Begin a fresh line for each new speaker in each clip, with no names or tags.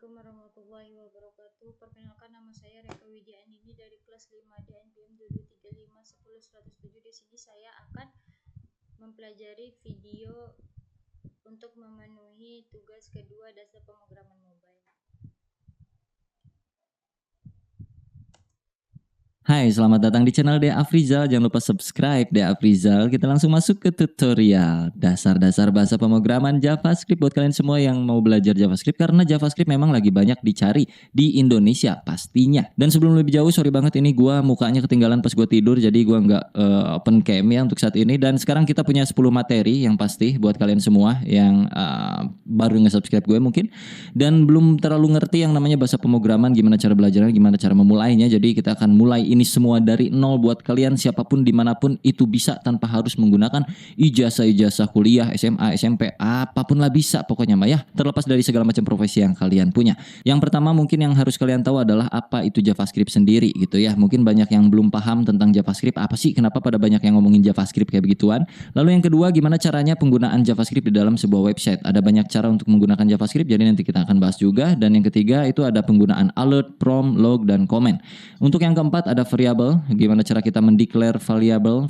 Assalamualaikum warahmatullahi wabarakatuh. Perkenalkan, nama saya Reka Widya Andini dari kelas 5 di NPM 2235 10107. Di sini saya akan mempelajari video untuk memenuhi tugas kedua dasar pemrograman mobile.
Hai, selamat datang di channel DA Afrizal. Jangan lupa subscribe DA Afrizal. Kita langsung masuk ke tutorial dasar-dasar bahasa pemrograman JavaScript buat kalian semua yang mau belajar JavaScript, karena JavaScript memang lagi banyak dicari di Indonesia pastinya. Dan sebelum lebih jauh, sorry banget ini gua mukanya ketinggalan pas gua tidur, jadi gua nggak open cam ya untuk saat ini. Dan sekarang kita punya 10 materi yang pasti buat kalian semua yang baru nge-subscribe gue mungkin dan belum terlalu ngerti yang namanya bahasa pemrograman, gimana cara belajarnya, gimana cara memulainya. Jadi kita akan mulai ini semua dari nol buat kalian siapapun dimanapun itu bisa, tanpa harus menggunakan ijazah kuliah, SMA, SMP, apapun lah bisa pokoknya mah ya, terlepas dari segala macam profesi yang kalian punya. Yang pertama mungkin yang harus kalian tahu adalah apa itu JavaScript sendiri gitu ya. Mungkin banyak yang belum paham tentang JavaScript, apa sih, kenapa pada banyak yang ngomongin JavaScript kayak begituan. Lalu yang kedua, gimana caranya penggunaan JavaScript di dalam sebuah website. Ada banyak cara untuk menggunakan JavaScript, jadi nanti kita akan bahas juga. Dan yang ketiga itu ada penggunaan alert, prompt, log, dan comment. Untuk yang keempat ada variable, gimana cara kita mendeclare variable,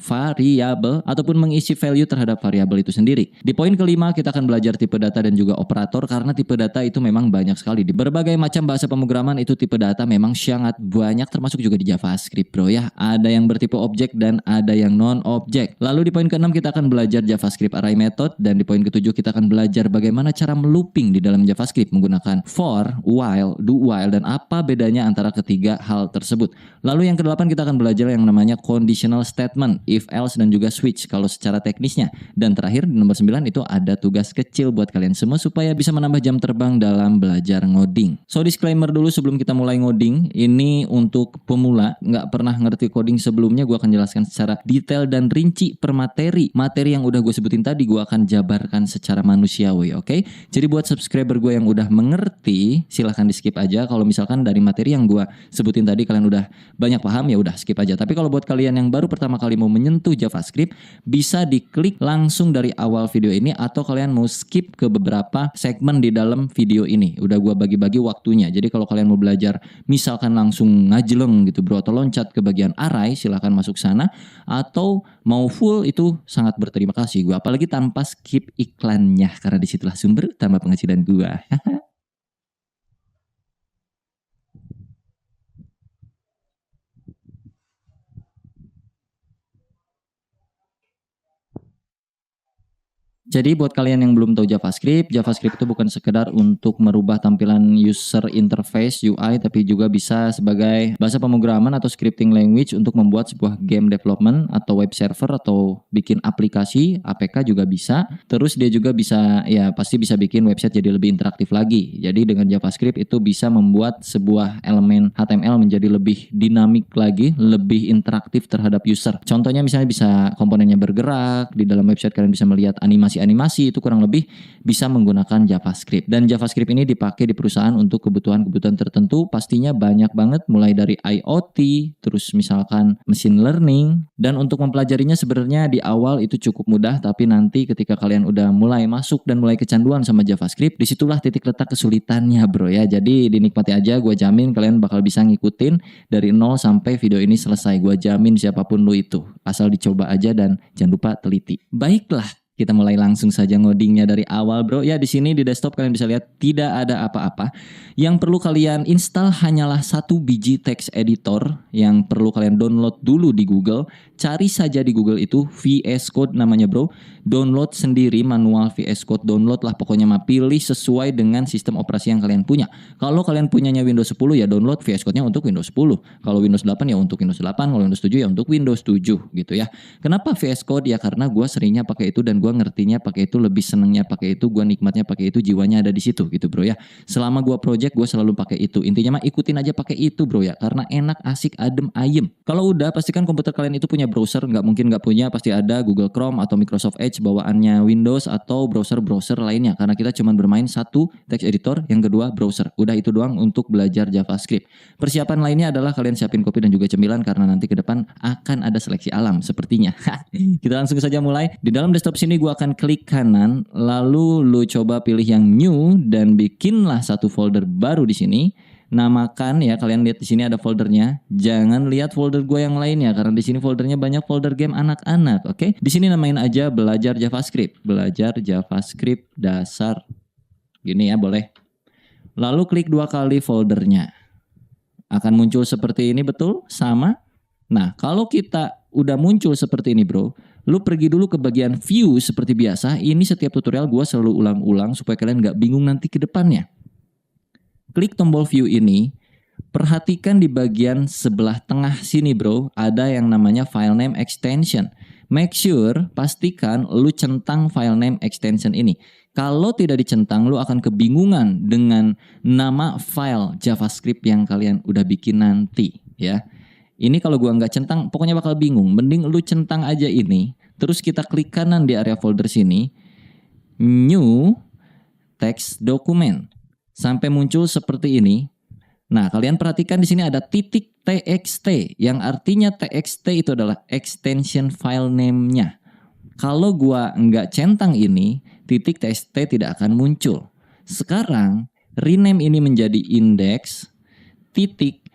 variable ataupun mengisi value terhadap variabel itu sendiri. Di poin kelima kita akan belajar tipe data dan juga operator, karena tipe data itu memang banyak sekali di berbagai macam bahasa pemrograman. Itu tipe data memang sangat banyak, termasuk juga di JavaScript bro ya. Ada yang bertipe objek dan ada yang non objek. Lalu di poin keenam kita akan belajar JavaScript array method, dan di poin ketujuh kita akan belajar bagaimana cara melooping di dalam JavaScript menggunakan for, while, do while, dan apa bedanya antara ketiga hal tersebut. Lalu yang kedelapan kita akan belajar yang namanya conditional statement, if else, dan juga switch kalau secara teknisnya. Dan terakhir di nomor 9 itu ada tugas kecil buat kalian semua supaya bisa menambah jam terbang dalam belajar ngoding. So disclaimer dulu sebelum kita mulai ngoding, ini untuk pemula, nggak pernah ngerti coding sebelumnya. Gue akan jelaskan secara detail dan rinci per materi. Materi yang udah gue sebutin tadi gue akan jabarkan secara manusiawi, oke? Jadi buat subscriber gue yang udah mengerti, silahkan di skip aja. Kalau misalkan dari materi yang gue sebutin tadi kalian udah banyak paham, ya udah skip aja. Tapi kalau buat kalian yang baru pertama kali mau menyentuh JavaScript, bisa diklik langsung dari awal video ini, atau kalian mau skip ke beberapa segmen di dalam video ini. Udah gua bagi-bagi waktunya. Jadi kalau kalian mau belajar misalkan langsung ngajeleng gitu bro, atau loncat ke bagian array, silahkan masuk sana. Atau mau full, itu sangat berterima kasih gua, apalagi tanpa skip iklannya, karena disitulah sumber utama penghasilan gua. Jadi buat kalian yang belum tahu JavaScript, JavaScript itu bukan sekedar untuk merubah tampilan user interface UI, tapi juga bisa sebagai bahasa pemrograman atau scripting language untuk membuat sebuah game development atau web server atau bikin aplikasi, APK juga bisa. Terus dia juga bisa, ya pasti bisa bikin website jadi lebih interaktif lagi. Jadi dengan JavaScript itu bisa membuat sebuah elemen HTML menjadi lebih dinamik lagi, lebih interaktif terhadap user. Contohnya misalnya bisa komponennya bergerak, di dalam website kalian bisa melihat animasi, itu kurang lebih bisa menggunakan JavaScript. Dan JavaScript ini dipakai di perusahaan untuk kebutuhan-kebutuhan tertentu, pastinya banyak banget, mulai dari IoT, terus misalkan machine learning. Dan untuk mempelajarinya sebenarnya di awal itu cukup mudah, tapi nanti ketika kalian udah mulai masuk dan mulai kecanduan sama JavaScript, disitulah titik letak kesulitannya bro ya. Jadi dinikmati aja, gue jamin kalian bakal bisa ngikutin dari nol sampai video ini selesai. Gue jamin siapapun lu itu, asal dicoba aja dan jangan lupa teliti. Baiklah, kita mulai langsung saja ngodingnya dari awal bro. Ya di sini di desktop kalian bisa lihat tidak ada apa-apa. Yang perlu kalian install hanyalah satu biji text editor yang perlu kalian download dulu di Google. Cari saja di Google itu VS Code namanya bro. Download sendiri manual VS Code, download lah pokoknya mah, pilih sesuai dengan sistem operasi yang kalian punya. Kalau kalian punyanya Windows 10 ya download VS Code-nya untuk Windows 10. Kalau Windows 8 ya untuk Windows 8, kalau Windows 7 ya untuk Windows 7 gitu ya. Kenapa VS Code? Ya karena gue seringnya pakai itu dan gue ngertinya pakai itu, lebih senengnya pakai itu, gue nikmatnya pakai itu, jiwanya ada di situ gitu bro ya. Selama gue project gue selalu pakai itu. Intinya mah ikutin aja pakai itu bro ya, karena enak, asik, adem, ayem. Kalau udah pastikan komputer kalian itu punya browser, nggak mungkin nggak punya, pasti ada Google Chrome atau Microsoft Edge bawaannya Windows atau browser-browser lainnya, karena kita cuma bermain satu text editor, yang kedua browser. Udah itu doang untuk belajar JavaScript. Persiapan lainnya adalah kalian siapin kopi dan juga cemilan, karena nanti ke depan akan ada seleksi alam sepertinya. Kita langsung saja mulai. Di dalam desktop sini sini gua akan klik kanan, lalu lu coba pilih yang new dan bikinlah satu folder baru di sini. Namakan ya, kalian lihat di sini ada foldernya. Jangan lihat folder gua yang lainnya karena di sini foldernya banyak folder game anak-anak, oke? Di sini namain aja belajar JavaScript, belajar JavaScript dasar. Gini ya, boleh. Lalu klik 2 kali foldernya. Akan muncul seperti ini, betul? Sama? Nah, kalau kita udah muncul seperti ini, bro, lu pergi dulu ke bagian view seperti biasa. Ini setiap tutorial gua selalu ulang-ulang supaya kalian nggak bingung nanti ke depannya. Klik tombol view ini, perhatikan di bagian sebelah tengah sini, bro, ada yang namanya file name extension. Make sure, pastikan lu centang file name extension ini. Kalau tidak dicentang, lu akan kebingungan dengan nama file JavaScript yang kalian udah bikin nanti, ya. Ini kalau gua nggak centang, pokoknya bakal bingung. Mending lu centang aja ini, terus kita klik kanan di area folder sini, new text document. Sampai muncul seperti ini. Nah, kalian perhatikan di sini ada titik .txt yang artinya .txt itu adalah extension file name-nya. Kalau gua nggak centang ini, titik .txt tidak akan muncul. Sekarang rename ini menjadi index titik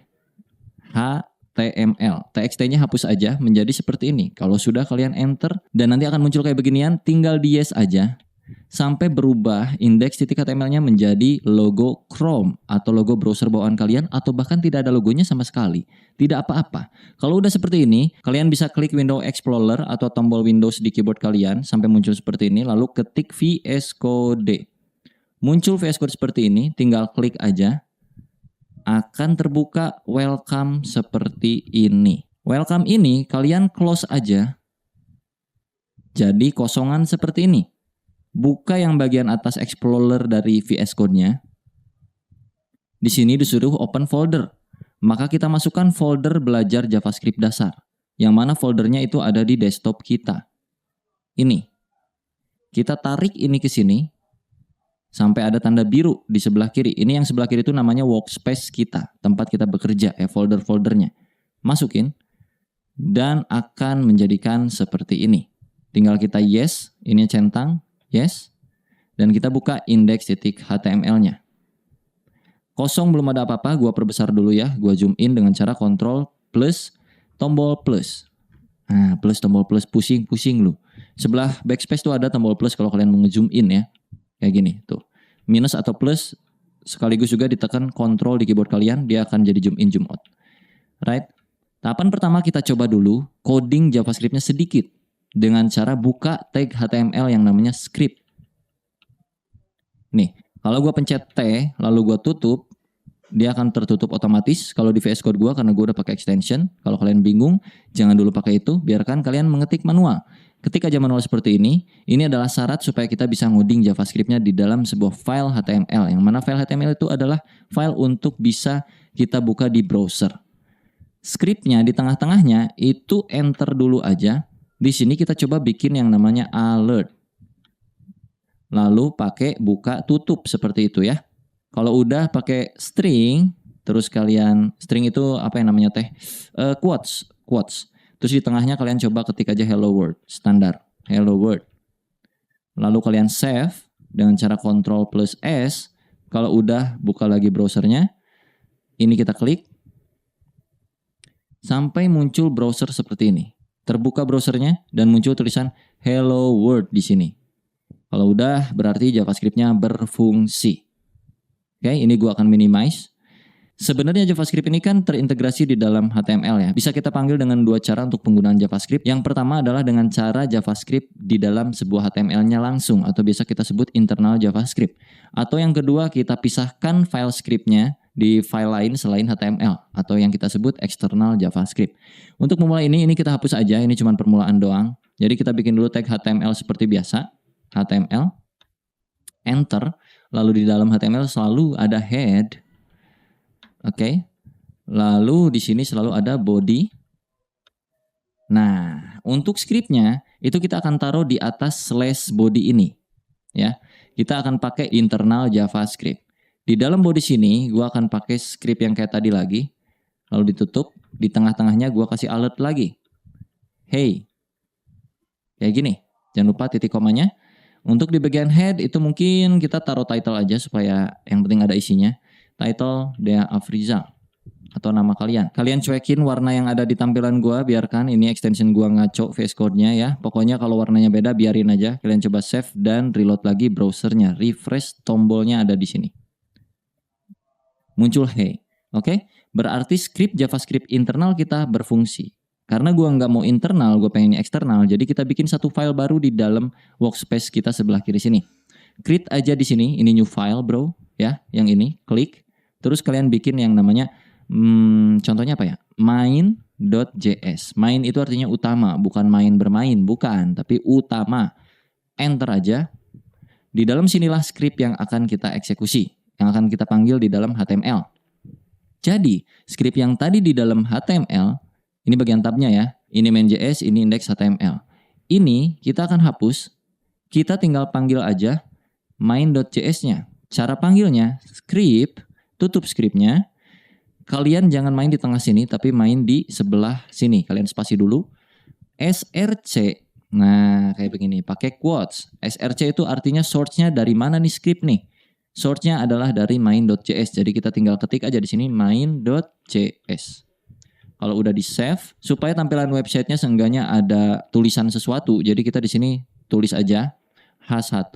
HTML. TXT-nya hapus aja menjadi seperti ini. Kalau sudah kalian enter dan nanti akan muncul kayak beginian, tinggal di yes aja. Sampai berubah index.html-nya menjadi logo Chrome atau logo browser bawaan kalian atau bahkan tidak ada logonya sama sekali. Tidak apa-apa. Kalau udah seperti ini, kalian bisa klik Windows Explorer atau tombol Windows di keyboard kalian sampai muncul seperti ini, lalu ketik VS Code. Muncul VS Code seperti ini, tinggal klik aja. Akan terbuka welcome seperti ini. Welcome ini kalian close aja. Jadi kosongan seperti ini. Buka yang bagian atas Explorer dari VS Code-nya. Di sini disuruh open folder. Maka kita masukkan folder belajar JavaScript dasar. Yang mana foldernya itu ada di desktop kita. Ini. Kita tarik ini ke sini. Sampai ada tanda biru di sebelah kiri. Ini yang sebelah kiri itu namanya workspace kita. Tempat kita bekerja, folder-foldernya. Masukin. Dan akan menjadikan seperti ini. Tinggal kita yes. Ini centang. Yes, dan kita buka index.html-nya. Kosong, belum ada apa-apa, gua perbesar dulu ya. Gua zoom in dengan cara Ctrl plus tombol plus. Nah, plus tombol plus, pusing-pusing lu. Sebelah backspace tuh ada tombol plus kalau kalian mau nge-zoom in ya. Kayak gini, tuh. Minus atau plus sekaligus juga ditekan Ctrl di keyboard kalian, dia akan jadi zoom in, zoom out. Right? Tahapan pertama kita coba dulu coding JavaScript-nya sedikit. Dengan cara buka tag HTML yang namanya script. Nih, kalau gue pencet T, lalu gue tutup, dia akan tertutup otomatis kalau di VS Code gue karena gue udah pakai extension. Kalau kalian bingung, jangan dulu pakai itu, biarkan kalian mengetik manual. Ketik aja manual seperti ini adalah syarat supaya kita bisa ngoding JavaScript-nya di dalam sebuah file HTML. Yang mana file HTML itu adalah file untuk bisa kita buka di browser. Script-nya di tengah-tengahnya itu enter dulu aja. Di sini kita coba bikin yang namanya alert. Lalu pakai buka tutup seperti itu ya. Kalau udah pakai string, terus kalian string itu apa yang namanya teh? Quotes. Terus di tengahnya kalian coba ketik aja hello world, standar. Hello world. Lalu kalian save dengan cara Ctrl plus S. Kalau udah buka lagi browsernya. Ini kita klik. Sampai muncul browser seperti ini. Terbuka browsernya dan muncul tulisan Hello World di sini. Kalau udah berarti JavaScript-nya berfungsi. Oke, ini gua akan minimize. Sebenarnya JavaScript ini kan terintegrasi di dalam HTML ya. Bisa kita panggil dengan dua cara untuk penggunaan JavaScript. Yang pertama adalah dengan cara JavaScript di dalam sebuah HTML-nya langsung atau biasa kita sebut internal JavaScript. Atau yang kedua kita pisahkan file script-nya di file lain selain HTML atau yang kita sebut eksternal JavaScript. Untuk memulai ini kita hapus aja, ini cuma permulaan doang. Jadi kita bikin dulu tag HTML seperti biasa. HTML, enter, lalu di dalam HTML selalu ada head. Oke. Lalu di sini selalu ada body. Nah, untuk scriptnya itu kita akan taruh di atas slash body ini. Ya, kita akan pakai internal JavaScript. Di dalam body sini, gue akan pakai script yang kayak tadi lagi. Lalu ditutup. Di tengah-tengahnya gue kasih alert lagi. Hey. Kayak gini. Jangan lupa titik komanya. Untuk di bagian head itu mungkin kita taruh title aja supaya yang penting ada isinya. Title Dea Afrizal atau nama kalian. Kalian cuekin warna yang ada di tampilan gua, biarkan ini extension gua ngaco VS Code-nya ya. Pokoknya kalau warnanya beda biarin aja. Kalian coba save dan reload lagi browsernya. Refresh, tombolnya ada di sini. Muncul hey. Oke? Berarti script JavaScript internal kita berfungsi. Karena gua nggak mau internal, gua pengen eksternal. Jadi kita bikin satu file baru di dalam workspace kita sebelah kiri sini. Create aja di sini, ini new file bro, ya, yang ini, klik. Terus kalian bikin yang namanya contohnya apa ya? Main.js. Main itu artinya utama, bukan main bermain, bukan, tapi utama. Enter aja. Di dalam sinilah script yang akan kita eksekusi, yang akan kita panggil di dalam HTML. Jadi, script yang tadi di dalam HTML, ini bagian tabnya ya. Ini main.js, ini index HTML. Ini kita akan hapus. Kita tinggal panggil aja main.js-nya. Cara panggilnya, script, tutup scriptnya. Kalian jangan main di tengah sini, tapi main di sebelah sini. Kalian spasi dulu. src. Nah, kayak begini. Pakai quotes. src itu artinya source-nya dari mana nih script nih? Source-nya adalah dari main.js. Jadi kita tinggal ketik aja di sini main.js. Kalau udah di save, supaya tampilan websitenya seenggaknya ada tulisan sesuatu. Jadi kita di sini tulis aja H1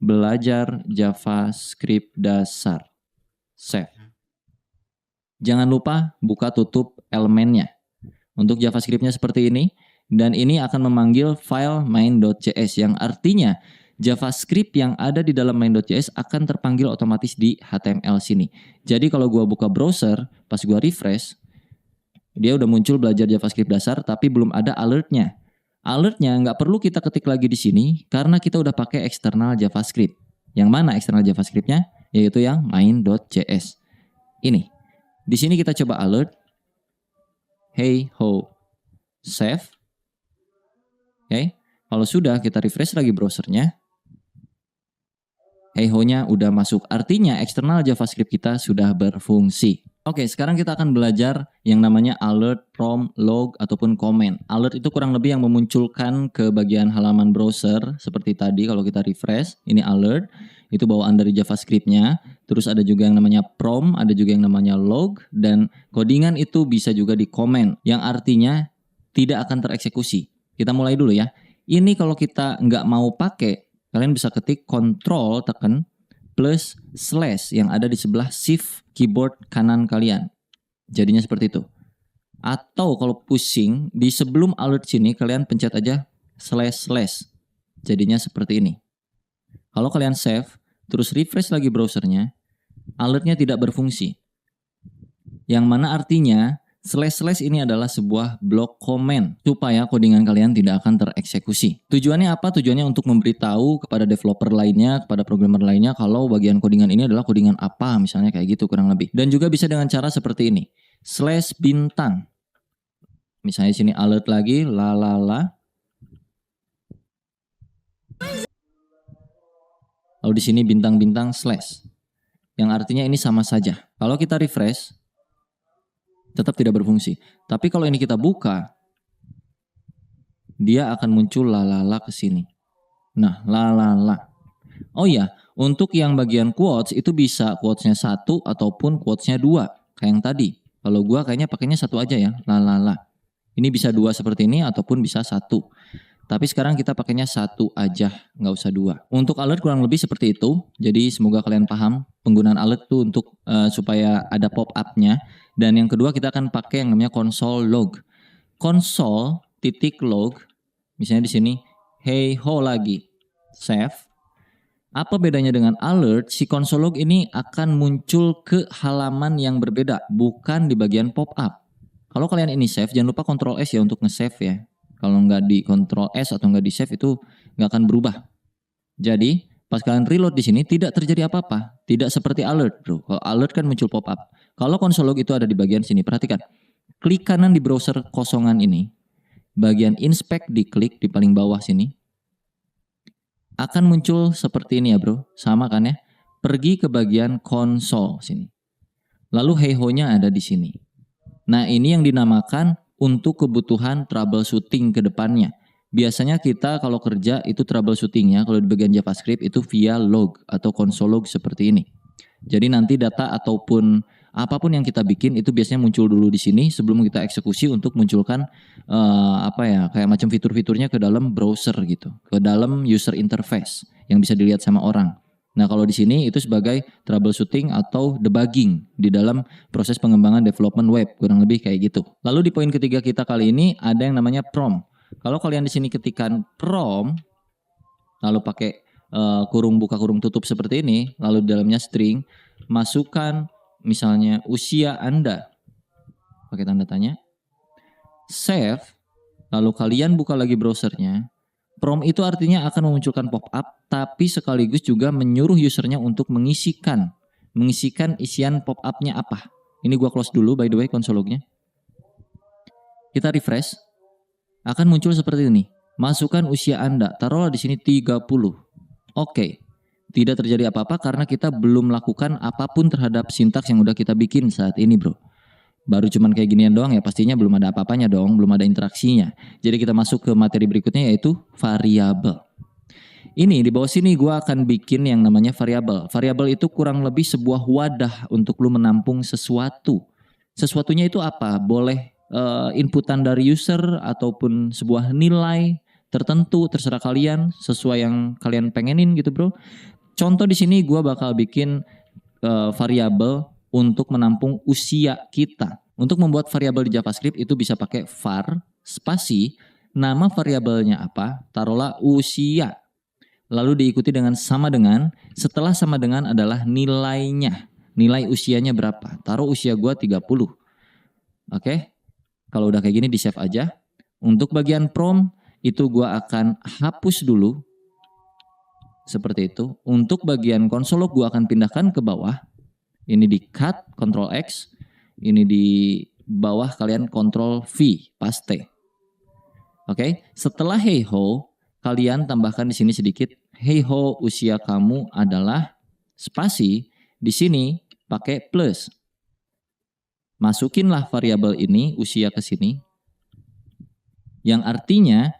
belajar JavaScript dasar. Save. Jangan lupa buka tutup elemennya. Untuk JavaScript-nya seperti ini. Dan ini akan memanggil file main.js. Yang artinya JavaScript yang ada di dalam main.js akan terpanggil otomatis di HTML sini. Jadi kalau gua buka browser, pas gua refresh, dia udah muncul belajar JavaScript dasar tapi belum ada alertnya. Alertnya nggak perlu kita ketik lagi di sini karena kita udah pakai eksternal JavaScript. Yang mana eksternal JavaScript-nya? Yaitu yang main.js. Ini. Di sini kita coba alert. Hey ho. Save. Oke. Kalau sudah kita refresh lagi browsernya. Hey ho-nya udah masuk. Artinya eksternal JavaScript kita sudah berfungsi. Oke, sekarang kita akan belajar yang namanya alert, prompt, log, ataupun comment. Alert itu kurang lebih yang memunculkan ke bagian halaman browser seperti tadi kalau kita refresh. Ini alert, itu bawaan dari JavaScript-nya. Terus ada juga yang namanya prompt, ada juga yang namanya log, dan codingan itu bisa juga di comment, yang artinya tidak akan tereksekusi. Kita mulai dulu ya. Ini kalau kita nggak mau pakai, kalian bisa ketik Ctrl tekan plus slash yang ada di sebelah shift keyboard kanan kalian. Jadinya seperti itu. Atau kalau pusing, di sebelum alert sini kalian pencet aja slash slash. Jadinya seperti ini. Kalau kalian save, terus refresh lagi browsernya, alertnya tidak berfungsi. Yang mana artinya slash slash ini adalah sebuah blok komen supaya codingan kalian tidak akan tereksekusi. Tujuannya apa? Tujuannya untuk memberitahu kepada developer lainnya, kepada programmer lainnya kalau bagian codingan ini adalah codingan apa, misalnya kayak gitu kurang lebih. Dan juga bisa dengan cara seperti ini. Slash bintang. Misalnya sini alert lagi, lalala. Lalu di sini bintang-bintang slash. Yang artinya ini sama saja. Kalau kita refresh, tetap tidak berfungsi. Tapi kalau ini kita buka, dia akan muncul lalala ke sini. Nah, lalala. Oh iya, untuk yang bagian quotes itu bisa quotesnya 1 ataupun quotesnya 2. Kayak yang tadi. Kalau gua kayaknya pakainya 1 aja ya, lalala. Ini bisa 2 seperti ini ataupun bisa 1. Tapi sekarang kita pakainya 1 aja, nggak usah 2. Untuk alert kurang lebih seperti itu. Jadi semoga kalian paham penggunaan alert tuh untuk supaya ada pop-up-nya. Dan yang kedua kita akan pakai yang namanya console log. Console titik log. Misalnya di sini hey ho lagi. Save. Apa bedanya dengan alert? Si console log ini akan muncul ke halaman yang berbeda, bukan di bagian pop-up. Kalau kalian ini save, jangan lupa Ctrl S ya untuk nge-save ya. Kalau nggak di Ctrl S atau nggak di save itu nggak akan berubah. Jadi pas kalian reload di sini tidak terjadi apa-apa, tidak seperti alert bro. Kalau alert kan muncul pop-up. Kalau console log itu ada di bagian sini, perhatikan. Klik kanan di browser kosongan ini, bagian inspect diklik di paling bawah sini, akan muncul seperti ini ya bro, sama kan ya. Pergi ke bagian console sini. Lalu hey ho-nya ada di sini. Nah ini yang dinamakan untuk kebutuhan troubleshooting ke depannya. Biasanya kita kalau kerja itu troubleshootingnya kalau di bagian JavaScript itu via log atau console log seperti ini. Jadi nanti data ataupun apapun yang kita bikin itu biasanya muncul dulu di sini sebelum kita eksekusi untuk munculkan kayak macam fitur-fiturnya ke dalam browser gitu, ke dalam user interface yang bisa dilihat sama orang. Nah kalau di sini itu sebagai troubleshooting atau debugging di dalam proses pengembangan development web, kurang lebih kayak gitu. Lalu di poin ketiga kita kali ini ada yang namanya prompt. Kalau kalian di sini ketikkan prompt, lalu pakai kurung buka kurung tutup seperti ini, lalu di dalamnya string, masukkan misalnya usia Anda, pakai tanda tanya, save, lalu kalian buka lagi browsernya. Prompt itu artinya akan memunculkan pop-up, tapi sekaligus juga menyuruh usernya untuk mengisikan isian pop-up-nya apa. Ini gua close dulu by the way console lognya. Kita refresh. Akan muncul seperti ini. Masukkan usia Anda, taruhlah di sini 30. Oke. Tidak terjadi apa-apa karena kita belum melakukan apapun terhadap sintaks yang udah kita bikin saat ini, bro. Baru cuman kayak ginian doang ya, pastinya belum ada apa-apanya dong, belum ada interaksinya. Jadi kita masuk ke materi berikutnya yaitu variabel. Ini di bawah sini gue akan bikin yang namanya variabel. Variabel itu kurang lebih sebuah wadah untuk lu menampung sesuatu. Sesuatunya itu apa? Boleh inputan dari user ataupun sebuah nilai tertentu, terserah kalian sesuai yang kalian pengenin gitu, bro. Contoh di sini gue bakal bikin variabel untuk menampung usia kita. Untuk membuat variabel di JavaScript itu bisa pakai var spasi nama variabelnya apa, taruhlah usia. Lalu diikuti dengan sama dengan, setelah sama dengan adalah nilainya. Nilai usianya berapa? Taruh usia gue 30. Oke? Kalau udah kayak gini di save aja. Untuk bagian prompt itu gue akan hapus dulu. Seperti itu. Untuk bagian console log gue akan pindahkan ke bawah. Ini di cut, Ctrl X. Ini di bawah kalian Ctrl V, paste. Oke? Setelah hey ho, kalian tambahkan di sini sedikit. Hey ho, usia kamu adalah spasi. Di sini pakai plus. Masukinlah variabel ini usia ke sini. Yang artinya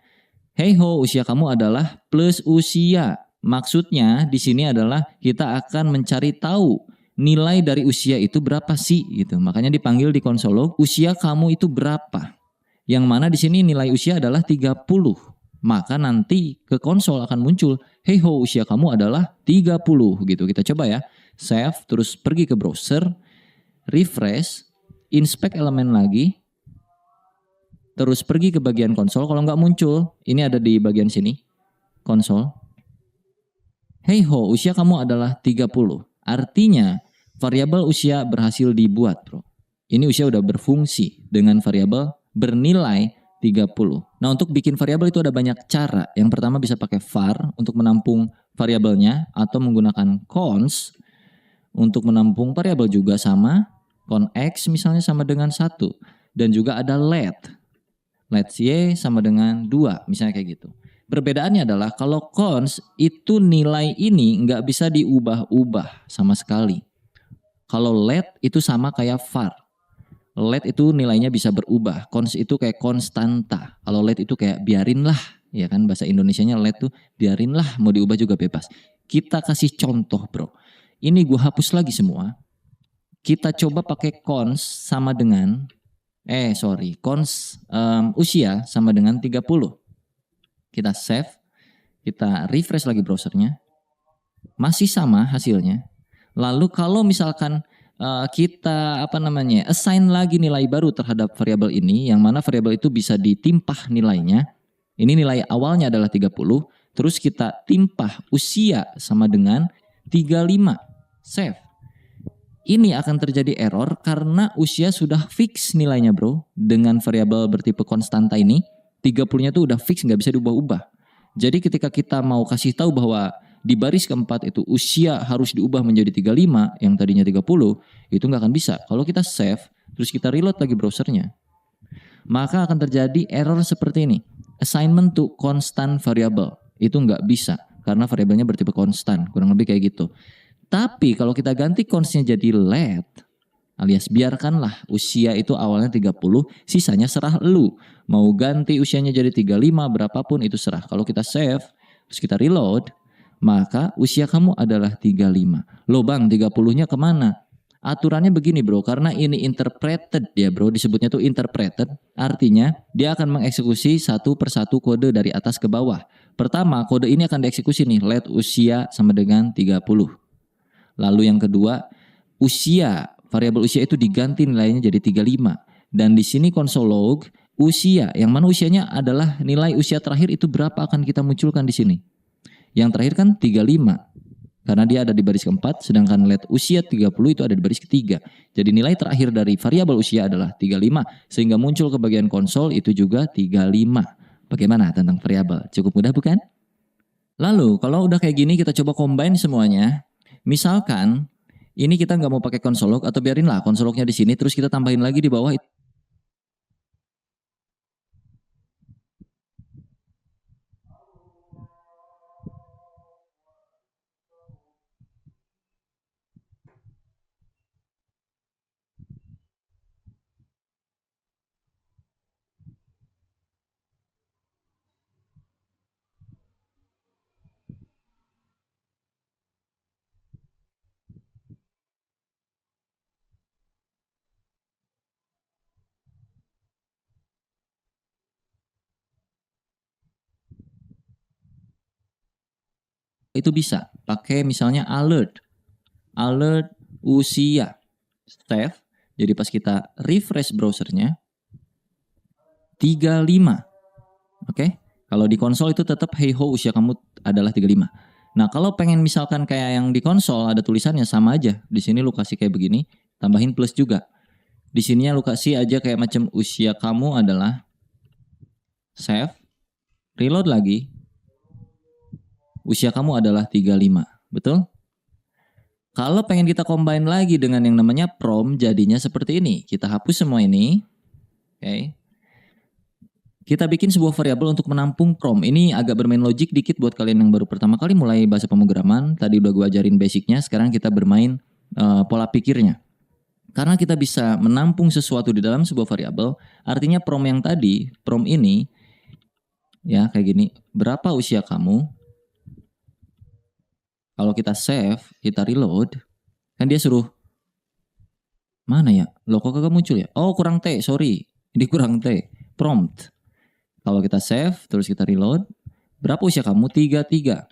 hey ho, usia kamu adalah plus usia. Maksudnya di sini adalah kita akan mencari tahu nilai dari usia itu berapa sih gitu. Makanya dipanggil di console log usia kamu itu berapa. Yang mana di sini nilai usia adalah 30. Maka nanti ke konsol akan muncul hey ho, usia kamu adalah 30 gitu. Kita coba ya. Save, terus pergi ke browser, refresh, inspect elemen lagi, terus pergi ke bagian konsol. Kalau nggak muncul, ini ada di bagian sini, konsol. Hey ho, usia kamu adalah 30. Artinya variabel usia berhasil dibuat, bro. Ini usia udah berfungsi dengan variabel bernilai 30. Nah, untuk bikin variabel itu ada banyak cara. Yang pertama bisa pakai var untuk menampung variabelnya atau menggunakan cons untuk menampung variabel juga sama. Con X misalnya sama dengan 1. Dan juga ada let. Let Y sama dengan 2, misalnya kayak gitu. Perbedaannya adalah kalau cons itu nilai ini nggak bisa diubah-ubah sama sekali. Kalau let itu sama kayak var. Let itu nilainya bisa berubah. Cons itu kayak konstanta. Kalau let itu kayak biarinlah. Ya kan bahasa Indonesianya let tuh biarinlah, mau diubah juga bebas. Kita kasih contoh, bro. Ini gue hapus lagi semua. Kita coba pakai cons sama dengan cons usia sama dengan 30. Kita save, kita refresh lagi browsernya. Masih sama hasilnya. Lalu kalau misalkan kita assign lagi nilai baru terhadap variabel ini, yang mana variabel itu bisa ditimpah nilainya. Ini nilai awalnya adalah 30, terus kita timpah usia sama dengan 35. Save. Ini akan terjadi error karena usia sudah fix nilainya, bro. Dengan variabel bertipe konstanta ini, 30-nya tuh udah fix, nggak bisa diubah-ubah. Jadi ketika kita mau kasih tahu bahwa di baris keempat itu usia harus diubah menjadi 35 yang tadinya 30, itu nggak akan bisa. Kalau kita save, terus kita reload lagi browsernya, maka akan terjadi error seperti ini. Assignment to constant variable. Itu nggak bisa karena variabelnya bertipe konstan, kurang lebih kayak gitu. Tapi kalau kita ganti consnya jadi let, Alias biarkanlah usia itu awalnya 30, sisanya serah lu. Mau ganti usianya jadi 35, berapapun itu serah. Kalau kita save, terus kita reload, maka usia kamu adalah 35. Loh bang, 30-nya kemana? Aturannya begini bro, karena ini interpreted ya bro, disebutnya tuh interpreted. Artinya dia akan mengeksekusi satu persatu kode dari atas ke bawah. Pertama, kode ini akan dieksekusi nih, let usia sama dengan 30. Lalu yang kedua, usia, variabel usia itu diganti nilainya jadi 35. Dan di sini console log, usia, yang mana usianya adalah nilai usia terakhir itu berapa akan kita munculkan di sini. Yang terakhir kan 35. Karena dia ada di baris keempat, sedangkan let usia 30 itu ada di baris ketiga. Jadi nilai terakhir dari variabel usia adalah 35. Sehingga muncul ke bagian konsol itu juga 35. Bagaimana tentang variabel? Cukup mudah bukan? Lalu kalau udah kayak gini kita coba combine semuanya. Misalkan ini kita nggak mau pakai console log atau biarinlah console lognya di sini, terus kita tambahin lagi di bawah. Itu bisa pakai misalnya alert usia, save. Jadi pas kita refresh browsernya 35. Oke. Kalau di konsol itu tetap hey ho usia kamu adalah 35. Nah, kalau pengen misalkan kayak yang di konsol ada tulisannya sama aja. Di sini lu kasih kayak begini, tambahin plus juga. Di sininya lu kasih aja kayak macam usia kamu adalah save, reload lagi. Usia kamu adalah 35. Betul? Kalau pengen kita combine lagi dengan yang namanya prom, jadinya seperti ini. Kita hapus semua ini. Oke. Kita bikin sebuah variabel untuk menampung prom. Ini agak bermain logik dikit buat kalian yang baru pertama kali mulai bahasa pemrograman. Tadi udah gue ajarin basicnya, sekarang kita bermain pola pikirnya. Karena kita bisa menampung sesuatu di dalam sebuah variabel, artinya prom yang tadi, prom ini, ya kayak gini, berapa usia kamu? Kalau kita save, kita reload, kan dia suruh, mana ya? Loh kok kagak muncul ya? Oh kurang T, sorry. Ini kurang T, prompt. Kalau kita save, terus kita reload, berapa usia kamu? 33.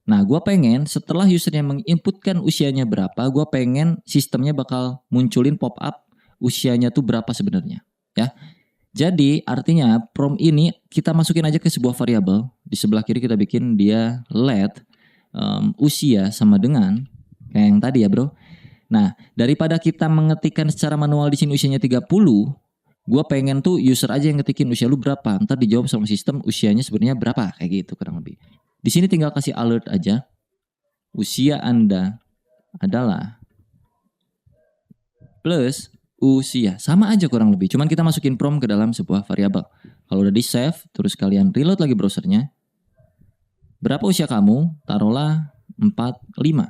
Nah, gue pengen setelah usernya menginputkan usianya berapa, gue pengen sistemnya bakal munculin pop-up usianya tuh berapa sebenarnya. Ya. Jadi artinya prom ini kita masukin aja ke sebuah variabel. Di sebelah kiri kita bikin dia let usia sama dengan kayak yang tadi ya bro. Nah, daripada kita mengetikkan secara manual di sini usianya 30, gue pengen tuh user aja yang ngetikin usia lu berapa. Ntar dijawab sama sistem usianya sebenarnya berapa. Kayak gitu kurang lebih. Di sini tinggal kasih alert aja. Usia Anda adalah plus usia. Sama aja kurang lebih. Cuman kita masukin prom ke dalam sebuah variabel. Kalau udah di save, terus kalian reload lagi browsernya. Berapa usia kamu? Taruhlah 45.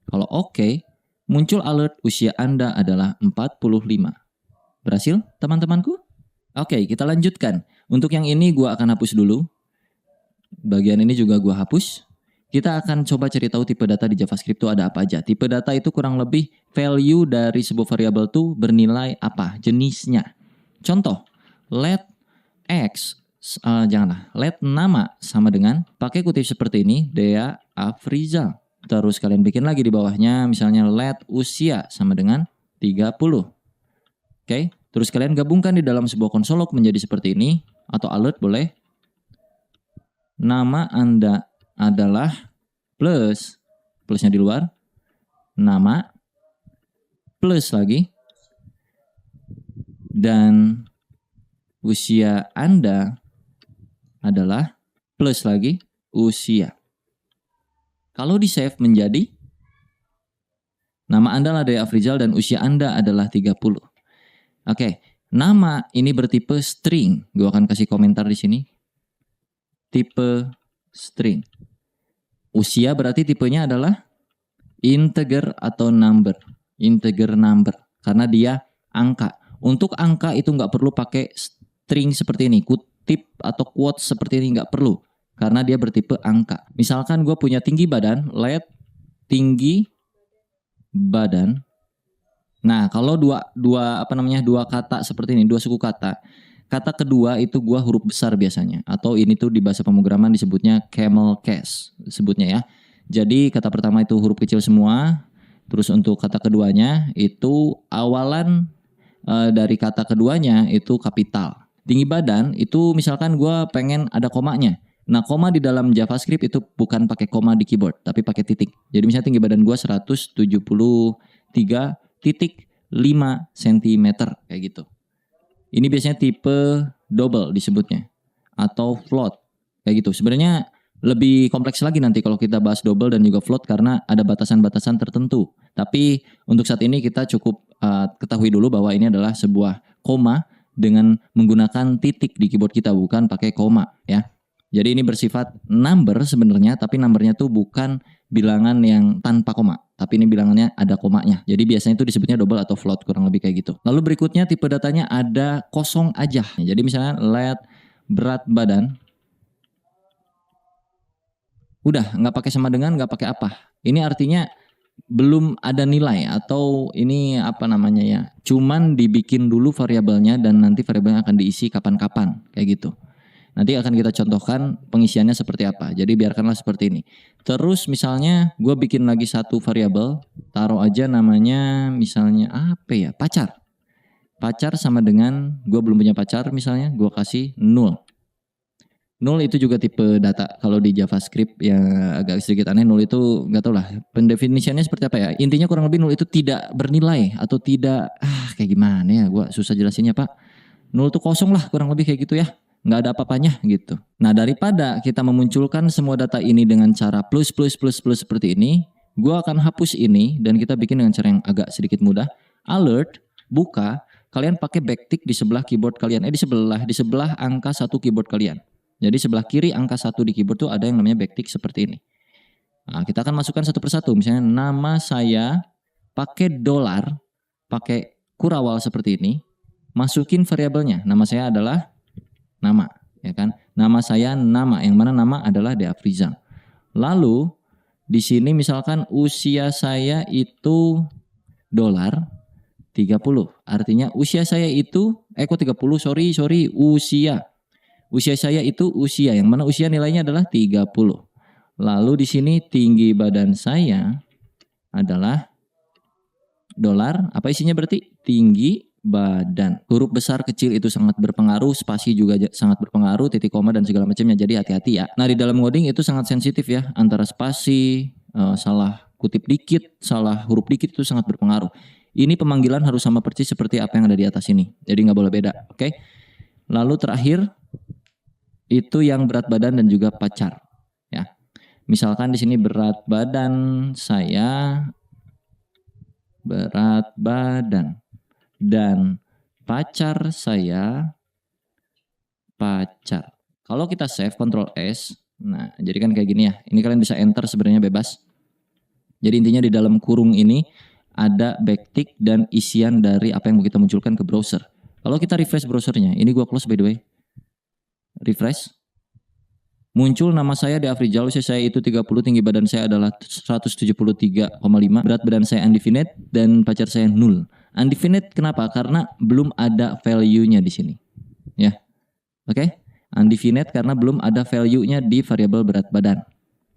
Kalau oke, muncul alert usia Anda adalah 45. Berhasil teman-temanku? Oke, kita lanjutkan. Untuk yang ini gue akan hapus dulu. Bagian ini juga gue hapus. Kita akan coba cari tahu tipe data di JavaScript itu ada apa aja. Tipe data itu kurang lebih value dari sebuah variabel tuh bernilai apa, jenisnya. Contoh, let x, janganlah, let nama sama dengan, pakai kutip seperti ini, Dea Afrizal. Terus kalian bikin lagi di bawahnya, misalnya let usia sama dengan 30. Oke, terus kalian gabungkan di dalam sebuah console log menjadi seperti ini, atau alert boleh. Nama Anda adalah plusnya di luar, nama, plus lagi, dan usia Anda adalah plus lagi usia. Kalau di save menjadi, nama Anda adalah Dea Afrizal dan usia Anda adalah 30. Oke, nama ini bertipe string. Gue akan kasih komentar di sini. Tipe string. Usia berarti tipenya adalah integer atau number. Integer number. karena dia angka. Untuk angka itu nggak perlu pakai string seperti ini, kutip atau quote seperti ini nggak perlu, karena dia bertipe angka. Misalkan gue punya tinggi badan, let tinggi badan. Nah, kalau dua kata seperti ini, dua suku kata. Kata kedua itu gua huruf besar biasanya, atau ini tuh di bahasa pemrograman disebutnya camel case sebutnya ya. Jadi kata pertama itu huruf kecil semua, terus untuk kata keduanya itu awalan dari kata keduanya itu kapital. Tinggi badan itu misalkan gua pengen ada komanya. Nah, koma di dalam JavaScript itu bukan pakai koma di keyboard, tapi pakai titik. Jadi misalnya tinggi badan gua 173.5 cm kayak gitu. Ini biasanya tipe double disebutnya atau float kayak gitu. Sebenarnya lebih kompleks lagi nanti kalau kita bahas double dan juga float karena ada batasan-batasan tertentu. Tapi untuk saat ini kita cukup ketahui dulu bahwa ini adalah sebuah koma dengan menggunakan titik di keyboard kita, bukan pakai koma ya. Jadi ini bersifat number sebenarnya, tapi numbernya tuh bukan bilangan yang tanpa koma, tapi ini bilangannya ada komanya. Jadi biasanya itu disebutnya double atau float, kurang lebih kayak gitu. Lalu berikutnya tipe datanya ada kosong aja. Jadi misalnya let berat badan, udah nggak pakai sama dengan, nggak pakai apa. Ini artinya belum ada nilai atau ini apa namanya ya, cuman dibikin dulu variabelnya dan nanti variabelnya akan diisi kapan-kapan kayak gitu. Nanti akan kita contohkan pengisiannya seperti apa. Jadi biarkanlah seperti ini. Terus misalnya gue bikin lagi satu variabel, taruh aja namanya misalnya apa ya, pacar. Pacar sama dengan gue belum punya pacar misalnya, gue kasih 0. 0 itu juga tipe data. Kalau di JavaScript yang agak sedikit aneh, 0 itu nggak tahu lah pendefinisiannya seperti apa ya. Intinya kurang lebih 0 itu tidak bernilai atau tidak kayak gimana ya, gue susah jelasinnya Pak. 0 itu kosong lah kurang lebih kayak gitu ya. Nggak ada apa-apanya gitu. Nah, daripada kita memunculkan semua data ini dengan cara plus seperti ini, gue akan hapus ini dan kita bikin dengan cara yang agak sedikit mudah. Alert, buka, kalian pakai backtick di sebelah keyboard kalian. Di sebelah angka 1 keyboard kalian. Jadi sebelah kiri angka 1 di keyboard tuh ada yang namanya backtick seperti ini. Nah, kita akan masukkan satu persatu. Misalnya nama saya pakai $, pakai kurawal seperti ini. Masukin variabelnya. Nama saya adalah nama, ya kan? Nama saya nama, yang mana nama adalah Deafrizal. Lalu di sini misalkan usia saya itu $30. Artinya usia saya itu kok 30, sorry, usia. Usia saya itu usia, yang mana usia nilainya adalah 30. Lalu di sini tinggi badan saya adalah $, apa isinya berarti? Tinggi badan. Huruf besar kecil itu sangat berpengaruh, spasi juga sangat berpengaruh, titik koma dan segala macamnya, jadi hati-hati ya. Nah, di dalam coding itu sangat sensitif ya, antara spasi, salah kutip dikit, salah huruf dikit itu sangat berpengaruh. Ini pemanggilan harus sama persis seperti apa yang ada di atas ini, jadi nggak boleh beda, oke? Lalu terakhir itu yang berat badan dan juga pacar ya. Misalkan di sini berat badan saya, berat badan, dan pacar saya pacar. Kalau kita save Ctrl S, nah jadi kan kayak gini ya. Ini kalian bisa enter sebenarnya bebas. Jadi intinya di dalam kurung ini ada backtick dan isian dari apa yang mau kita munculkan ke browser. Kalau kita refresh browsernya, ini gua close by the way. Refresh. Muncul nama saya Deafrizal, usia saya itu 30, tinggi badan saya adalah 173,5, berat badan saya undefinite dan pacar saya 0. Undefinite kenapa? Karena belum ada value-nya di sini. Ya. Oke? Undefinite karena belum ada value-nya di variabel berat badan.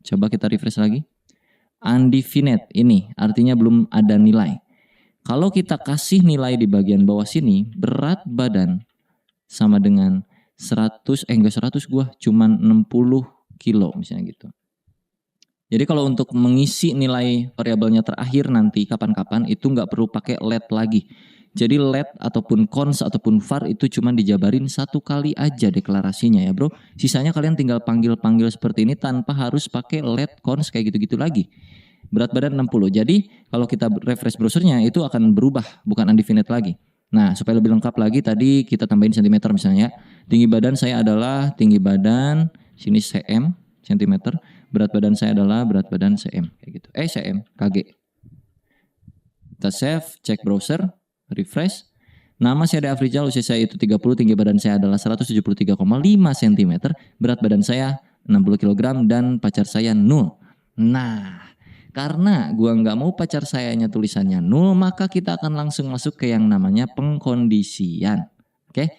Coba kita refresh lagi. Undefinite ini artinya belum ada nilai. Kalau kita kasih nilai di bagian bawah sini, berat badan sama dengan 100, enggak 100 gua, cuman 60 kilo misalnya gitu. Jadi kalau untuk mengisi nilai variabelnya terakhir nanti kapan-kapan itu nggak perlu pakai let lagi. Jadi let ataupun cons ataupun var itu cuma dijabarin satu kali aja deklarasinya ya bro. Sisanya kalian tinggal panggil-panggil seperti ini tanpa harus pakai let cons kayak gitu-gitu lagi. Berat badan 60. Jadi kalau kita refresh browsernya itu akan berubah, bukan undefinite lagi. Nah, supaya lebih lengkap lagi tadi kita tambahin cm misalnya. Tinggi badan saya adalah tinggi badan, sini cm, cm. Berat badan saya adalah berat badan cm kayak gitu. Cm, kg. Kita save, cek browser. Refresh. Nama saya Ade Afrizal, usia saya itu 30, tinggi badan saya adalah 173,5 cm, berat badan saya 60 kg dan pacar saya 0. Nah, karena gua nggak mau pacar sayanya tulisannya 0, maka kita akan langsung masuk ke yang namanya pengkondisian. Oke?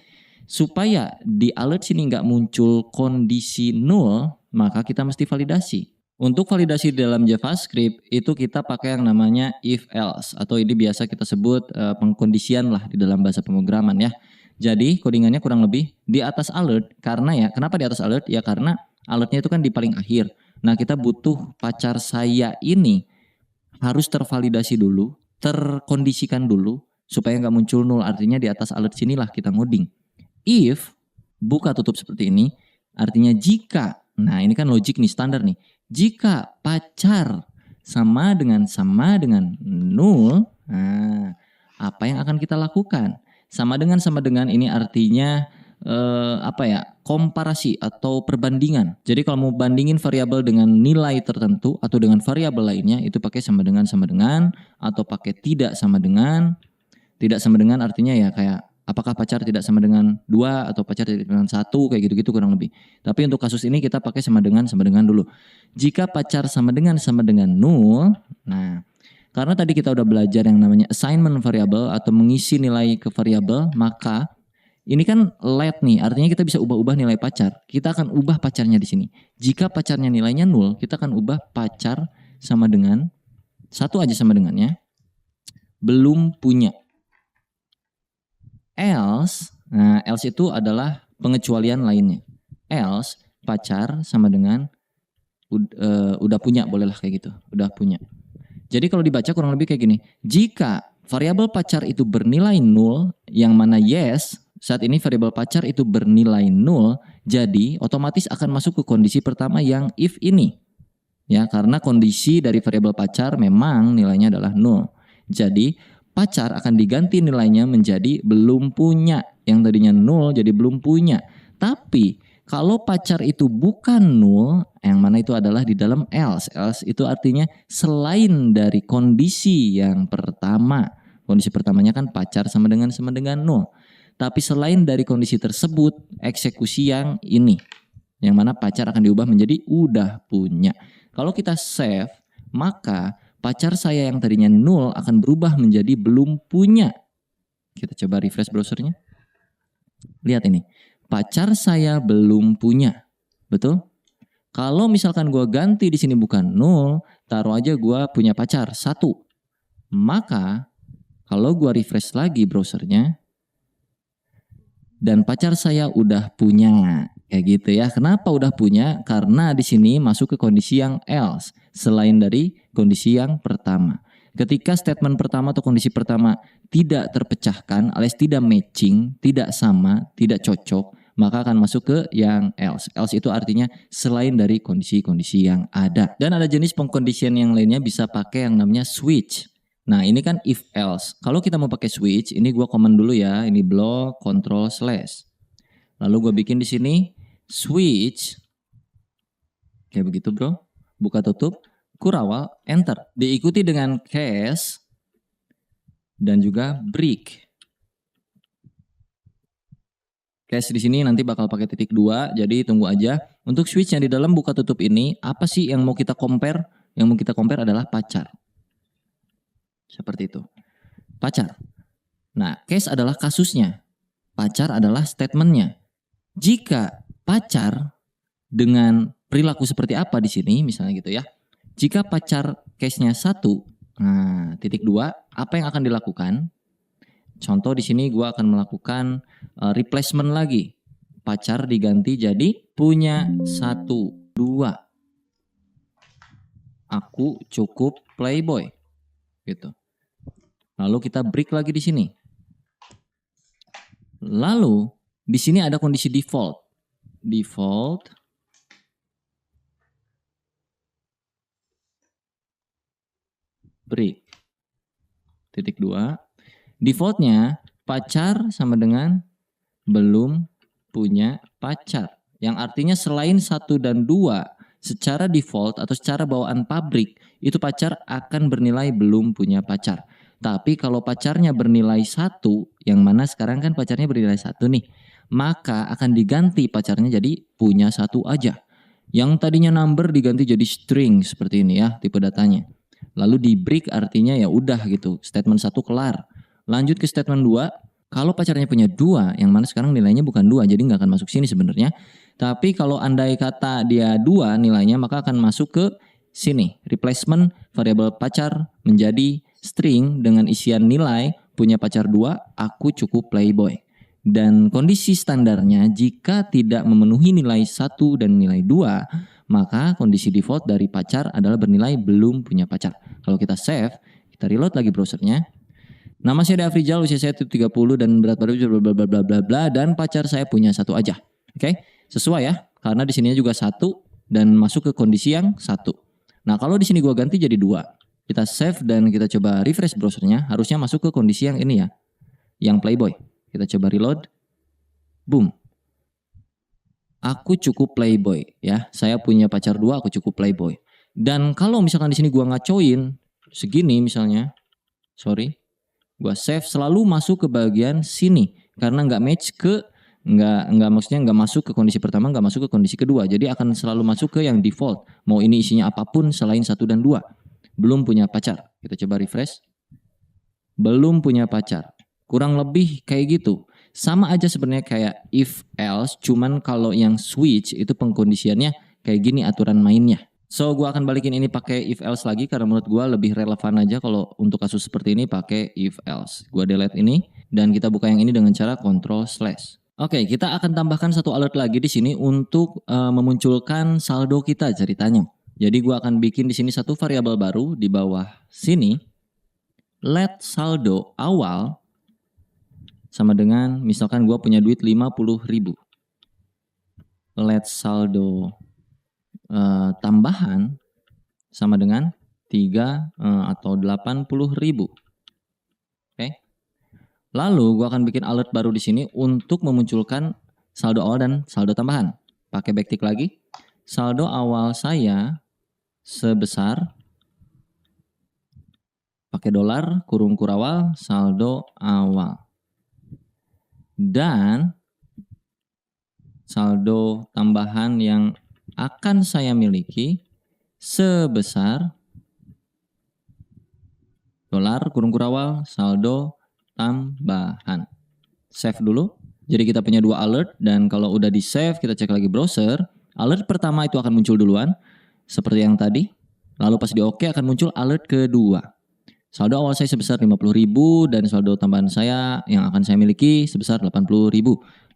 Supaya di alert sini nggak muncul kondisi 0, maka kita mesti validasi. Untuk validasi dalam JavaScript itu kita pakai yang namanya if else, atau ini biasa kita sebut pengkondisian lah di dalam bahasa pemrograman ya. Jadi codingannya kurang lebih di atas alert, karena ya kenapa di atas alert? Ya karena alertnya itu kan di paling akhir. Nah, kita butuh pacar saya ini harus tervalidasi dulu, terkondisikan dulu supaya nggak muncul 0. Artinya di atas alert sinilah kita ngoding. If buka tutup seperti ini, artinya jika. Nah, ini kan logik nih, standar nih. Jika pacar sama dengan 0, nah, apa yang akan kita lakukan? Sama dengan ini artinya komparasi atau perbandingan. Jadi kalau mau bandingin variabel dengan nilai tertentu atau dengan variabel lainnya, itu pakai sama dengan atau pakai tidak sama dengan. Tidak sama dengan artinya ya kayak apakah pacar tidak sama dengan 2 atau pacar tidak dengan 1, kayak gitu-gitu kurang lebih. Tapi untuk kasus ini kita pakai sama dengan dulu. Jika pacar sama dengan 0, nah karena tadi kita udah belajar yang namanya assignment variable atau mengisi nilai ke variabel, maka ini kan let nih, artinya kita bisa ubah-ubah nilai pacar. Kita akan ubah pacarnya di sini. Jika pacarnya nilainya 0, kita akan ubah pacar sama dengan 1 aja sama dengannya, belum punya. Else, nah else itu adalah pengecualian lainnya. Else pacar sama dengan udah punya, bolehlah kayak gitu, udah punya. Jadi kalau dibaca kurang lebih kayak gini. Jika variabel pacar itu bernilai 0, yang mana yes, saat ini variabel pacar itu bernilai 0, jadi otomatis akan masuk ke kondisi pertama yang if ini. Ya, karena kondisi dari variabel pacar memang nilainya adalah 0. Jadi pacar akan diganti nilainya menjadi belum punya. Yang tadinya 0 jadi belum punya. Tapi kalau pacar itu bukan 0, yang mana itu adalah di dalam else. Else itu artinya selain dari kondisi yang pertama. Kondisi pertamanya kan pacar sama dengan 0. Tapi selain dari kondisi tersebut, eksekusi yang ini. Yang mana pacar akan diubah menjadi udah punya. Kalau kita save, maka pacar saya yang tadinya 0 akan berubah menjadi belum punya. Kita coba refresh browsernya. Lihat ini. Pacar saya belum punya. Betul? Kalau misalkan gue ganti di sini bukan 0, taruh aja gue punya pacar 1. Maka kalau gue refresh lagi browsernya, dan pacar saya udah punya. Kayak gitu ya. Kenapa udah punya? Karena di sini masuk ke kondisi yang else. Selain dari kondisi yang pertama. Ketika statement pertama atau kondisi pertama tidak terpecahkan alias tidak matching, tidak sama, tidak cocok, maka akan masuk ke yang else. Else itu artinya selain dari kondisi-kondisi yang ada. Dan ada jenis pengkondisian yang lainnya bisa pakai yang namanya switch. Nah ini kan if else. Kalau kita mau pakai switch, ini gua komen dulu ya. Ini blok control slash. Lalu gua bikin di sini switch. Kayak begitu bro. Buka tutup. Kurawal enter. Diikuti dengan case dan juga break. Case di sini nanti bakal pakai titik 2. Jadi tunggu aja. Untuk switch yang di dalam buka tutup ini, apa sih yang mau kita compare? Yang mau kita compare adalah pacar. Seperti itu. Pacar. Nah, case adalah kasusnya. Pacar adalah statementnya. Jika pacar dengan perilaku seperti apa di sini, misalnya gitu ya. Jika pacar case-nya 1, nah titik 2, apa yang akan dilakukan? Contoh di sini gue akan melakukan replacement lagi. Pacar diganti jadi punya 1, 2. Aku cukup playboy. Gitu. Lalu kita break lagi di sini. Lalu di sini ada kondisi default. Default break. Titik 2. Defaultnya pacar sama dengan belum punya pacar. Yang artinya selain 1 dan 2 secara default atau secara bawaan pabrik itu pacar akan bernilai belum punya pacar. Tapi kalau pacarnya bernilai 1, yang mana sekarang kan pacarnya bernilai 1 nih, maka akan diganti pacarnya jadi punya 1 aja. Yang tadinya number diganti jadi string seperti ini ya tipe datanya. Lalu di break artinya ya udah gitu, statement 1 kelar. Lanjut ke statement 2, kalau pacarnya punya 2, yang mana sekarang nilainya bukan 2, jadi nggak akan masuk sini sebenarnya. Tapi kalau andai kata dia 2 nilainya, maka akan masuk ke sini. Replacement variabel pacar menjadi string dengan isian nilai punya pacar 2, aku cukup playboy. Dan kondisi standarnya jika tidak memenuhi nilai 1 dan nilai 2, maka kondisi default dari pacar adalah bernilai belum punya pacar. Kalau kita save, kita reload lagi browsernya. Nama saya Afrizal, usia saya 30 dan berat badan bla bla bla bla bla, dan pacar saya punya 1 aja. Oke? Sesuai ya, karena di sininya juga 1 dan masuk ke kondisi yang 1. Nah, kalau di sini gua ganti jadi 2. Kita save dan kita coba refresh browsernya, harusnya masuk ke kondisi yang ini ya. Yang playboy. Kita coba reload. Boom. Aku cukup playboy ya. Saya punya pacar 2, aku cukup playboy. Dan kalau misalkan di sini gua ngacoin segini misalnya. Sorry. Gua save, selalu masuk ke bagian sini karena nggak match ke maksudnya nggak masuk ke kondisi pertama, nggak masuk ke kondisi kedua. Jadi akan selalu masuk ke yang default. Mau ini isinya apapun selain 1 dan 2. Belum punya pacar. Kita coba refresh. Belum punya pacar. Kurang lebih kayak gitu. Sama aja sebenarnya kayak if else, cuman kalau yang switch itu pengkondisiannya kayak gini aturan mainnya. So gue akan balikin ini pakai if else lagi karena menurut gue lebih relevan aja kalau untuk kasus seperti ini pakai if else. Gue delete ini dan kita buka yang ini dengan cara Ctrl/. Oke, kita akan tambahkan 1 alert lagi di sini untuk memunculkan saldo kita ceritanya. Jadi gue akan bikin di sini 1 variabel baru di bawah sini. Let saldo awal sama dengan misalkan gue punya duit 50.000. Let saldo tambahan sama dengan 3 atau 80.000. Oke. Lalu gue akan bikin alert baru di sini untuk memunculkan saldo awal dan saldo tambahan. Pakai backtick lagi. Saldo awal saya sebesar, pakai dolar kurung kurawal saldo awal. Dan saldo tambahan yang akan saya miliki sebesar dolar kurung kurawal saldo tambahan. Save dulu. Jadi kita punya 2 alert dan kalau udah di save kita cek lagi browser. Alert pertama itu akan muncul duluan seperti yang tadi. Lalu pas di OK akan muncul alert kedua. Saldo awal saya sebesar 50.000 dan saldo tambahan saya yang akan saya miliki sebesar 80.000.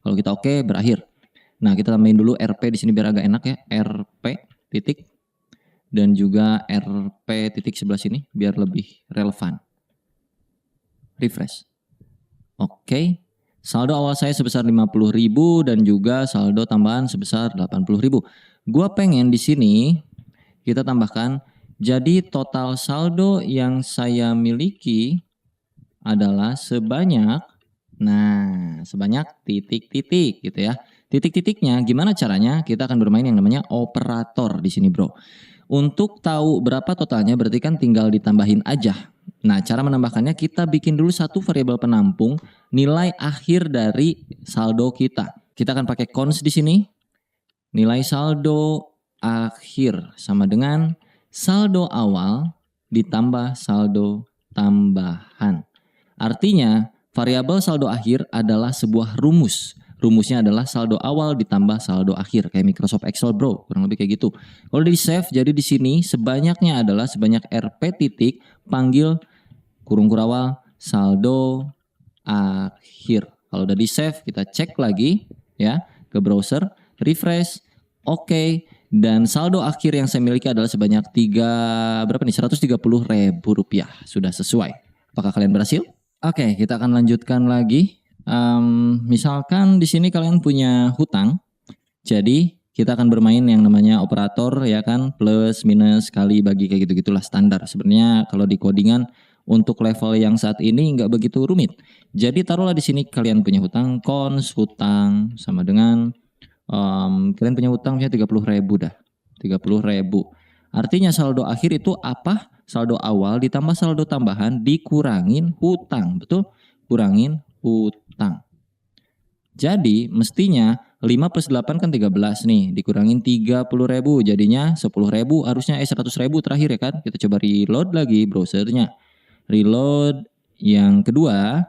Kalau kita OK berakhir. Nah, kita tambahin dulu RP di sini biar agak enak ya. RP titik dan juga RP titik sebelah sini biar lebih relevan. Refresh. Oke. Saldo awal saya sebesar 50.000 dan juga saldo tambahan sebesar 80.000. Gua pengen di sini kita tambahkan jadi total saldo yang saya miliki adalah sebanyak titik-titik gitu ya. Titik-titiknya gimana caranya? Kita akan bermain yang namanya operator di sini, Bro. Untuk tahu berapa totalnya berarti kan tinggal ditambahin aja. Nah, cara menambahkannya kita bikin dulu 1 variabel penampung nilai akhir dari saldo kita. Kita akan pakai cons di sini. Nilai saldo akhir sama dengan saldo awal ditambah saldo tambahan. Artinya, variabel saldo akhir adalah sebuah rumus. Rumusnya adalah saldo awal ditambah saldo akhir. Kayak Microsoft Excel, bro. Kurang lebih kayak gitu. Kalau di save, jadi di sini sebanyaknya adalah sebanyak RP titik panggil kurung kurawal saldo akhir. Kalau udah di save, kita cek lagi ya ke browser, refresh, oke. Dan saldo akhir yang saya miliki adalah sebanyak 130.000 rupiah. Sudah sesuai. Apakah kalian berhasil? Oke, kita akan lanjutkan lagi. Misalkan di sini kalian punya hutang. Jadi kita akan bermain yang namanya operator ya kan, plus minus kali bagi kayak gitu-gitulah standar. Sebenarnya kalau di codingan untuk level yang saat ini nggak begitu rumit. Jadi taruhlah di sini kalian punya hutang, cons hutang sama dengan kalian punya hutang misalnya 30.000 dah. 30.000. Artinya saldo akhir itu apa? Saldo awal ditambah saldo tambahan dikurangin hutang. Betul? Kurangin hutang. Jadi mestinya 5 plus 8 kan 13 nih. Dikurangin 30.000 jadinya 10.000 harusnya 100.000 terakhir ya kan. Kita coba reload lagi browsernya. Reload yang kedua.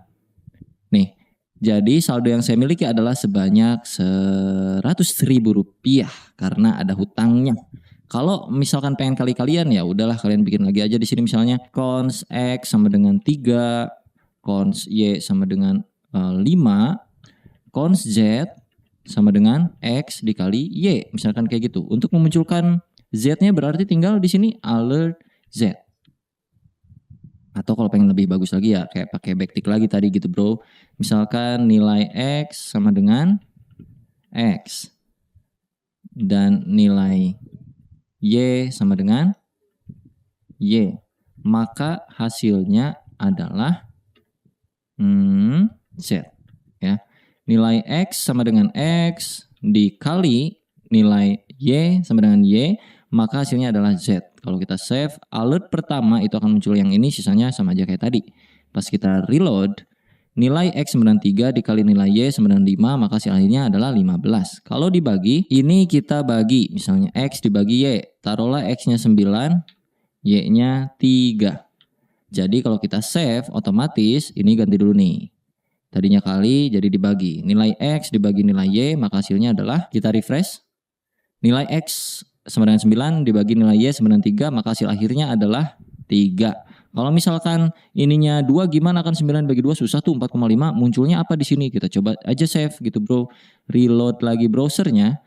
Nih. Jadi saldo yang saya miliki adalah sebanyak 100.000 rupiah karena ada hutangnya. Kalau misalkan pengen kali-kalian ya udahlah kalian bikin lagi aja di sini misalnya cons X sama dengan 3, cons Y sama dengan 5, cons Z sama dengan X dikali Y. Misalkan kayak gitu. Untuk memunculkan Z-nya berarti tinggal di sini alert Z. Atau kalau pengen lebih bagus lagi ya kayak pakai backtick lagi tadi gitu bro. Misalkan nilai X sama dengan X. Dan nilai Y sama dengan Y. Maka hasilnya adalah Z. Ya. Nilai X sama dengan X dikali nilai Y sama dengan Y. Maka hasilnya adalah Z. Kalau kita save, alert pertama itu akan muncul yang ini. Sisanya sama aja kayak tadi. Pas kita reload, nilai X sama dengan 3 dikali nilai Y sama dengan 5, maka hasil akhirnya adalah 15. Kalau dibagi, ini kita bagi. Misalnya X dibagi Y. Taruhlah X-nya 9, Y-nya 3. Jadi kalau kita save, otomatis ini ganti dulu nih. Tadinya kali, jadi dibagi. Nilai X dibagi nilai Y, maka hasilnya adalah, kita refresh. Nilai X sama dengan 9 dibagi nilai Y sama dengan 3, maka hasil akhirnya adalah 3. Kalau misalkan ininya 2 gimana kan 9 bagi 2 susah tuh 4,5 munculnya apa di sini kita coba aja save gitu bro. Reload lagi browsernya.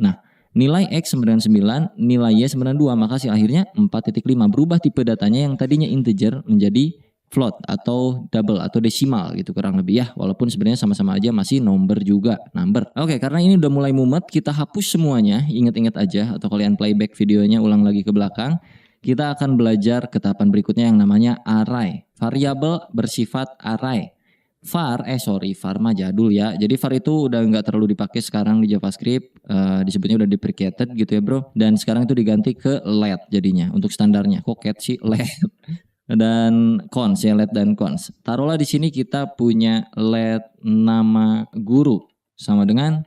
Nah nilai X sama dengan 9 nilai Y sama dengan 2 maka hasil akhirnya 4,5 berubah tipe datanya yang tadinya integer menjadi float atau double atau desimal gitu kurang lebih ya walaupun sebenarnya sama-sama aja masih number juga number. Oke karena ini udah mulai mumet kita hapus semuanya ingat-ingat aja atau kalian playback videonya ulang lagi ke belakang. Kita akan belajar ke tahapan berikutnya yang namanya array. Variabel bersifat array. var mah jadul ya. Jadi var itu udah nggak terlalu dipakai sekarang di JavaScript. Disebutnya udah deprecated gitu ya bro. Dan sekarang itu diganti ke let jadinya untuk standarnya. Kok cat sih let. Dan cons ya let dan cons. Taruhlah di sini kita punya let nama guru sama dengan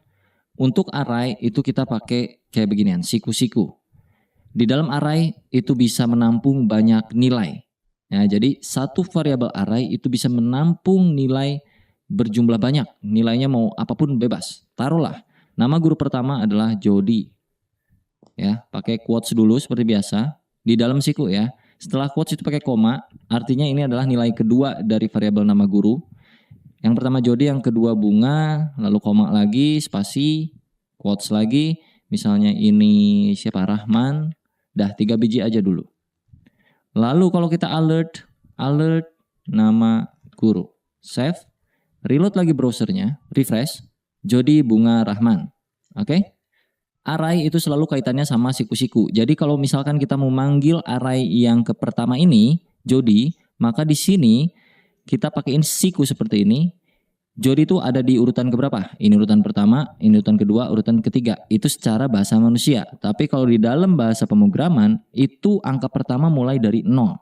untuk array itu kita pakai kayak beginian siku-siku. Di dalam array itu bisa menampung banyak nilai. Ya, jadi satu variabel array itu bisa menampung nilai berjumlah banyak. Nilainya mau apapun bebas. Taruhlah nama guru pertama adalah Jody. Ya, pakai quotes dulu seperti biasa di dalam siku ya. Setelah quotes itu pakai koma, artinya ini adalah nilai kedua dari variabel nama guru. Yang pertama Jody, yang kedua bunga, lalu koma lagi, spasi, quotes lagi. Misalnya ini siapa Rahman. Dah 3 biji aja dulu. Lalu kalau kita alert nama guru. Save. Reload lagi browsernya. Refresh. Jody bunga Rahman. Oke. Array itu selalu kaitannya sama siku-siku. Jadi kalau misalkan kita mau manggil array yang ke pertama ini. Jody. Maka di sini kita pakaiin siku seperti ini. Jody itu ada di urutan keberapa? Ini urutan pertama, ini urutan kedua, urutan ketiga. Itu secara bahasa manusia. Tapi kalau di dalam bahasa pemrograman, itu angka pertama mulai dari 0.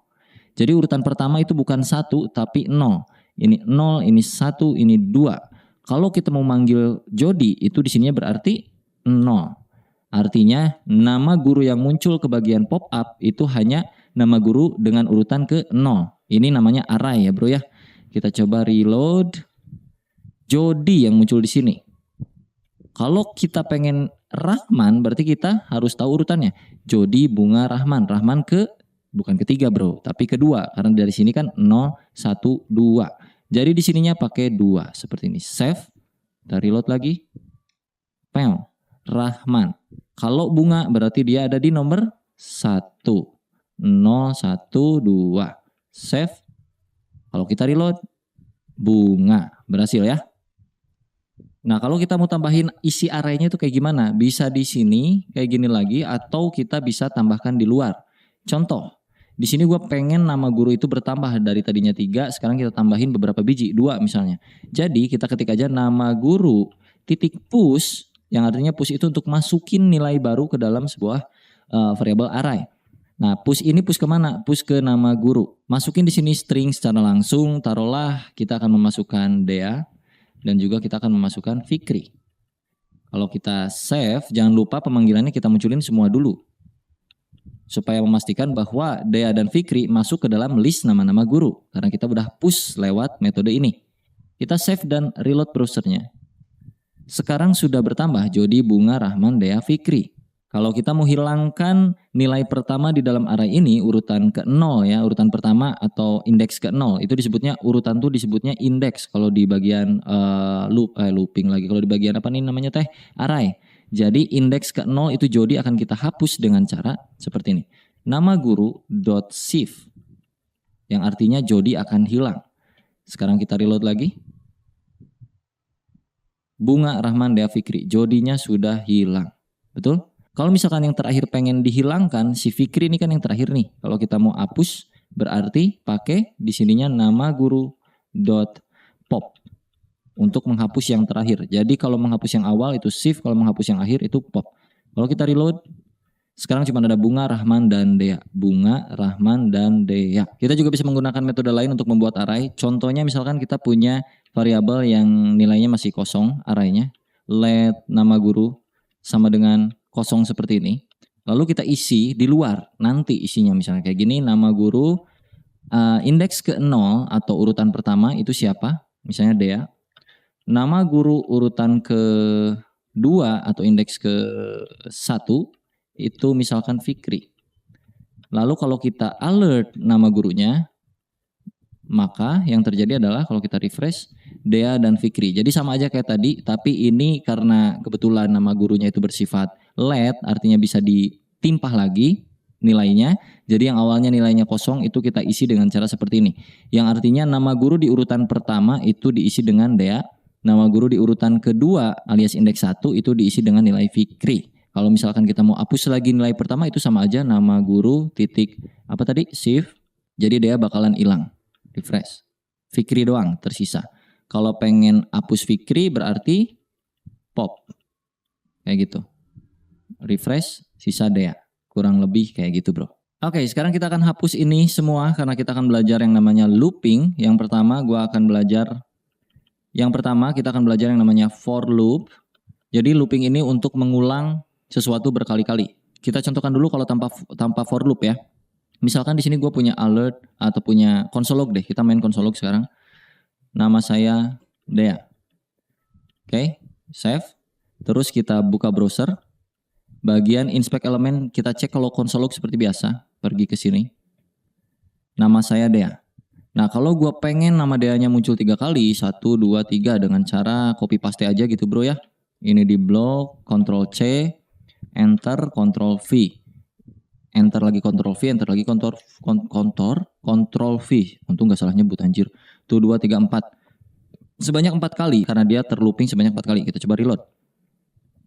Jadi urutan pertama itu bukan 1, tapi 0. Ini 0, ini 1, ini 2. Kalau kita mau manggil Jody, itu di sininya berarti 0. Artinya nama guru yang muncul ke bagian pop up itu hanya nama guru dengan urutan ke 0. Ini namanya array ya bro ya. Kita coba reload. Jody yang muncul di sini. Kalau kita pengen Rahman berarti kita harus tahu urutannya. Jody bunga Rahman. Rahman ke bukan ketiga bro, tapi kedua karena dari sini kan 0 1 2. Jadi di sininya pakai 2 seperti ini. Save. Kita reload lagi. Pel. Rahman. Kalau bunga berarti dia ada di nomor 1. 0 1 2. Save. Kalau kita reload bunga. Berhasil ya. Nah kalau kita mau tambahin isi arraynya itu kayak gimana? Bisa di sini kayak gini lagi atau kita bisa tambahkan di luar. Contoh, di sini gue pengen nama guru itu bertambah dari tadinya 3, sekarang kita tambahin beberapa biji, 2 misalnya. Jadi kita ketik aja nama guru titik push, yang artinya push itu untuk masukin nilai baru ke dalam sebuah variabel array. Nah, push ini push kemana? Push ke nama guru. Masukin di sini string secara langsung. Taruhlah kita akan memasukkan Dea dan juga kita akan memasukkan Fikri. Kalau kita save, jangan lupa pemanggilannya kita munculin semua dulu. Supaya memastikan bahwa Dea dan Fikri masuk ke dalam list nama-nama guru. Karena kita udah push lewat metode ini. Kita save dan reload browsernya. Sekarang sudah bertambah Jody, Bunga, Rahman, Dea, Fikri. Kalau kita mau hilangkan nilai pertama di dalam array ini, urutan ke-0 ya, urutan pertama atau indeks ke-0, itu disebutnya, urutan tuh disebutnya indeks kalau di bagian looping lagi. Kalau di bagian apa nih namanya teh? Array. Jadi indeks ke-0 itu Jody akan kita hapus dengan cara seperti ini. Nama guru .shift yang artinya Jody akan hilang. Sekarang kita reload lagi. Bunga, Rahman, Dea, Fikri. Jodinya sudah hilang. Betul? Kalau misalkan yang terakhir pengen dihilangkan, si Fikri ini kan yang terakhir nih. Kalau kita mau hapus, berarti pakai di sininya nama guru .pop untuk menghapus yang terakhir. Jadi kalau menghapus yang awal itu shift, kalau menghapus yang akhir itu pop. Kalau kita reload, sekarang cuma ada Bunga, Rahman, dan Dea. Bunga, Rahman, dan Dea. Kita juga bisa menggunakan metode lain untuk membuat array. Contohnya misalkan kita punya variabel yang nilainya masih kosong, arraynya. Let nama guru sama dengan kosong seperti ini. Lalu kita isi di luar. Nanti isinya misalnya kayak gini. Nama guru indeks ke-0 atau urutan pertama itu siapa? Misalnya Dea. Nama guru urutan ke-2 atau indeks ke-1 itu misalkan Fikri. Lalu kalau kita alert nama gurunya, maka yang terjadi adalah kalau kita refresh, Dea dan Fikri. Jadi sama aja kayak tadi, tapi ini karena kebetulan nama gurunya itu bersifat let, artinya bisa ditimpah lagi nilainya. Jadi yang awalnya nilainya kosong itu kita isi dengan cara seperti ini. Yang artinya nama guru di urutan pertama itu diisi dengan Dea. Nama guru di urutan kedua alias indeks 1 itu diisi dengan nilai Fikri. Kalau misalkan kita mau hapus lagi nilai pertama itu sama aja nama guru titik apa tadi? Shift. Jadi Dea bakalan hilang. Refresh. Fikri doang tersisa. Kalau pengen hapus Fikri berarti pop. Kayak gitu. Refresh, sisa Dea. Kurang lebih kayak gitu bro. Oke, sekarang kita akan hapus ini semua karena kita akan belajar yang namanya looping. Yang pertama kita akan belajar yang namanya for loop. Jadi looping ini untuk mengulang sesuatu berkali-kali. Kita contohkan dulu kalau tanpa for loop ya. Misalkan di sini gue punya alert atau punya console log deh. Kita main console log sekarang. Nama saya Dea. Oke, save. Terus kita buka browser. Bagian inspect element kita cek kalau console log seperti biasa. Pergi ke sini. Nama saya Dea. Nah kalau gue pengen nama Dea-nya muncul 3 kali. 1, 2, 3 dengan cara copy paste aja gitu bro ya. Ini di blok, Ctrl C, Enter, Ctrl V. Enter lagi Ctrl V, enter lagi Ctrl V. Untung gak salah nyebut anjir. 1, 2, 3, 4. Sebanyak 4 kali karena dia terlooping sebanyak 4 kali. Kita coba reload.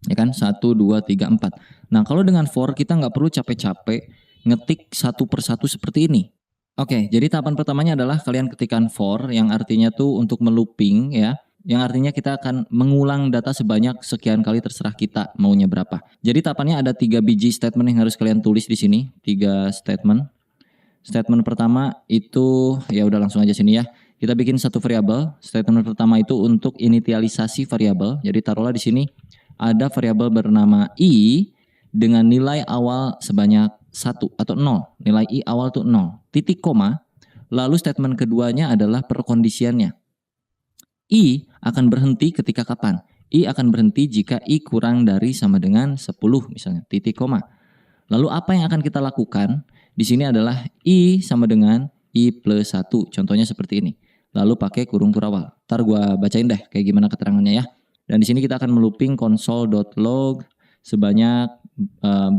Ya kan? 1, 2, 3, 4. Nah kalau dengan for kita nggak perlu capek-capek ngetik satu persatu seperti ini. Oke, jadi tahapan pertamanya adalah kalian ketikkan for yang artinya tuh untuk melooping ya. Yang artinya kita akan mengulang data sebanyak sekian kali terserah kita maunya berapa. Jadi tahapannya ada 3 biji statement yang harus kalian tulis di sini. 3 statement. Statement pertama itu ya udah langsung aja sini ya. Kita bikin satu variabel. Statement pertama itu untuk initialisasi variabel. Jadi taruhlah di sini ada variabel bernama i dengan nilai awal sebanyak 1 atau 0. Nilai i awal tuh 0. Titik koma. Lalu statement keduanya adalah perkondisiannya. I akan berhenti ketika kapan? I akan berhenti jika I kurang dari sama dengan 10 misalnya, titik koma. Lalu apa yang akan kita lakukan? Di sini adalah I sama dengan I plus 1. Contohnya seperti ini. Lalu pakai kurung turawal. Ntar gua bacain deh kayak gimana keterangannya ya. Dan di sini kita akan melooping console.log sebanyak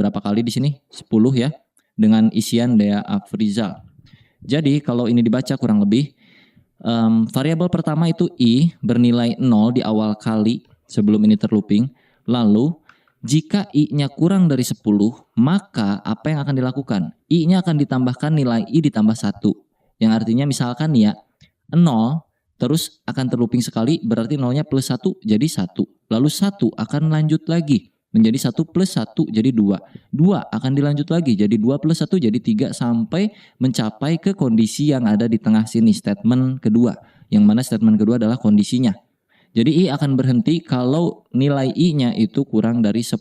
berapa kali di sini? 10 ya. Dengan isian Dea Afrizal. Jadi kalau ini dibaca kurang lebih variabel pertama itu i bernilai 0 di awal kali sebelum ini terlooping. Lalu jika i-nya kurang dari 10, maka apa yang akan dilakukan? I-nya akan ditambahkan nilai i ditambah 1. Yang artinya misalkan ya 0 terus akan terlooping sekali berarti 0-nya plus 1 jadi 1. Lalu 1 akan lanjut lagi menjadi 1 plus 1 jadi 2. 2 akan dilanjut lagi jadi 2 plus 1 jadi 3 sampai mencapai ke kondisi yang ada di tengah sini, statement kedua. Yang mana statement kedua adalah kondisinya. Jadi I akan berhenti kalau nilai I-nya itu kurang dari 10.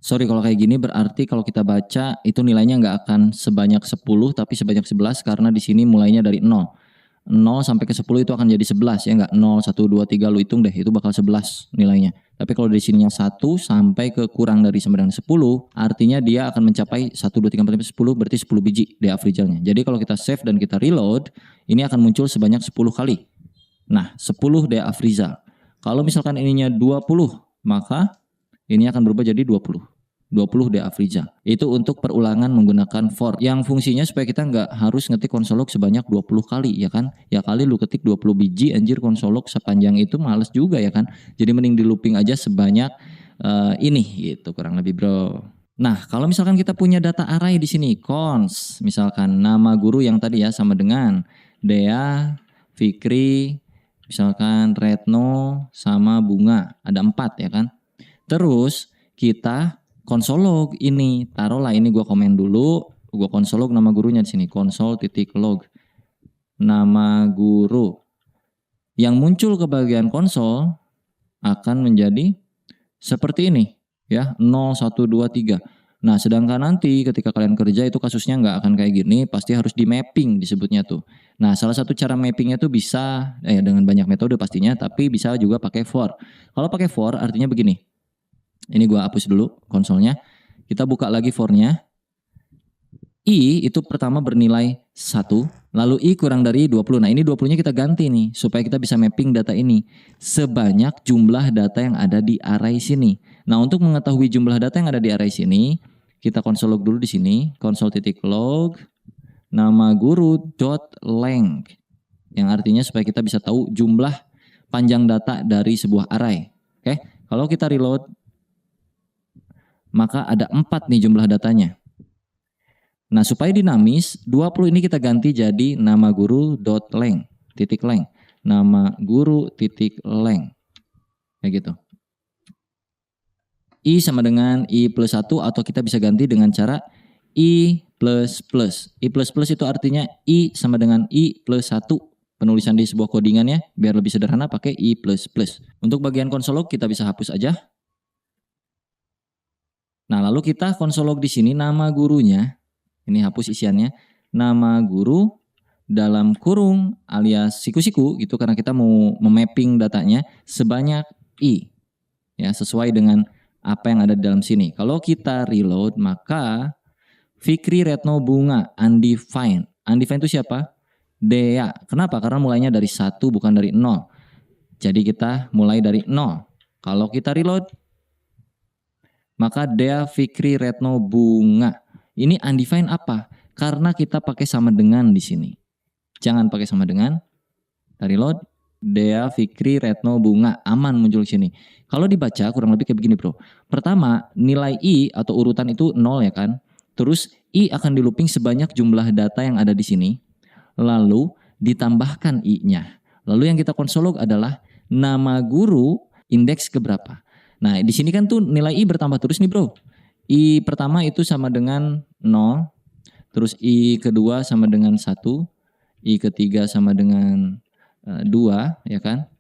Sorry kalau kayak gini berarti kalau kita baca itu nilainya nggak akan sebanyak 10 tapi sebanyak 11 karena di sini mulainya dari 0. 0 sampai ke 10 itu akan jadi 11 ya nggak 0, 1, 2, 3 lu hitung deh itu bakal 11 nilainya. Tapi kalau di sininya 1 sampai ke kurang dari sama dengan 10 artinya dia akan mencapai 1, 2, 3, 4, 5, 10 berarti 10 biji DA Afrizalnya. Jadi kalau kita save dan kita reload ini akan muncul sebanyak 10 kali. Nah 10 DA Afrizal. Kalau misalkan ininya 20 maka ini akan berubah jadi 20 DA Afrizal. Itu untuk perulangan menggunakan for. Yang fungsinya supaya kita nggak harus ngetik konsolog sebanyak 20 kali ya kan. Ya kali lu ketik 20 biji anjir konsolog sepanjang itu males juga ya kan. Jadi mending di looping aja sebanyak ini gitu kurang lebih bro. Nah kalau misalkan kita punya data array di sini cons. Misalkan nama guru yang tadi ya sama dengan Dea, Fikri, misalkan Retno sama Bunga. Ada 4 ya kan. Terus kita konsolog ini, taruhlah ini gue komen dulu, gue konsolog nama gurunya di sini, konsol.log nama guru. Yang muncul ke bagian konsol akan menjadi seperti ini, ya 0, 1, 2, 3. Nah sedangkan nanti ketika kalian kerja itu kasusnya nggak akan kayak gini, pasti harus di mapping disebutnya tuh. Nah salah satu cara mappingnya tuh bisa dengan banyak metode pastinya, tapi bisa juga pakai for. Kalau pakai for artinya begini. Ini gua hapus dulu konsolnya. Kita buka lagi for-nya. I itu pertama bernilai 1. Lalu I kurang dari 20. Nah ini 20-nya kita ganti nih. Supaya kita bisa mapping data ini. Sebanyak jumlah data yang ada di array sini. Nah untuk mengetahui jumlah data yang ada di array sini. Kita konsolog dulu di sini. Console.log nama guru.length. Yang artinya supaya kita bisa tahu jumlah panjang data dari sebuah array. Oke. Kalau kita reload. Maka ada 4 nih jumlah datanya. Nah supaya dinamis 20 ini kita ganti jadi nama guru.length titik length. Nama guru titik length. Kayak gitu. I sama dengan I plus 1 atau kita bisa ganti dengan cara I plus plus. I plus plus itu artinya I sama dengan I plus 1. Penulisan di sebuah codingannya biar lebih sederhana pakai I plus plus. Untuk bagian konsolog kita bisa hapus aja. Nah, lalu kita konsolog di sini nama gurunya. Ini hapus isiannya. Nama guru dalam kurung alias siku-siku gitu karena kita mau memapping datanya sebanyak I. Ya, sesuai dengan apa yang ada di dalam sini. Kalau kita reload maka Fikri, Retno, Bunga undefined. Undefined itu siapa? Dea. Kenapa? Karena mulainya dari 1 bukan dari 0. Jadi kita mulai dari 0. Kalau kita reload maka Dea, Fikri, Retno, Bunga. Ini undefined apa? Karena kita pakai sama dengan di sini. Jangan pakai sama dengan. Kita reload. Dea, Fikri, Retno, Bunga. Aman muncul di sini. Kalau dibaca kurang lebih kayak begini bro. Pertama nilai I atau urutan itu 0 ya kan. Terus I akan di looping sebanyak jumlah data yang ada di sini. Lalu ditambahkan I-nya. Lalu yang kita konsolog adalah nama guru indeks keberapa. Nah di sini kan tuh nilai I bertambah terus nih bro. I pertama itu sama dengan 0. Terus I kedua sama dengan 1. I ketiga sama dengan 2 ya kan.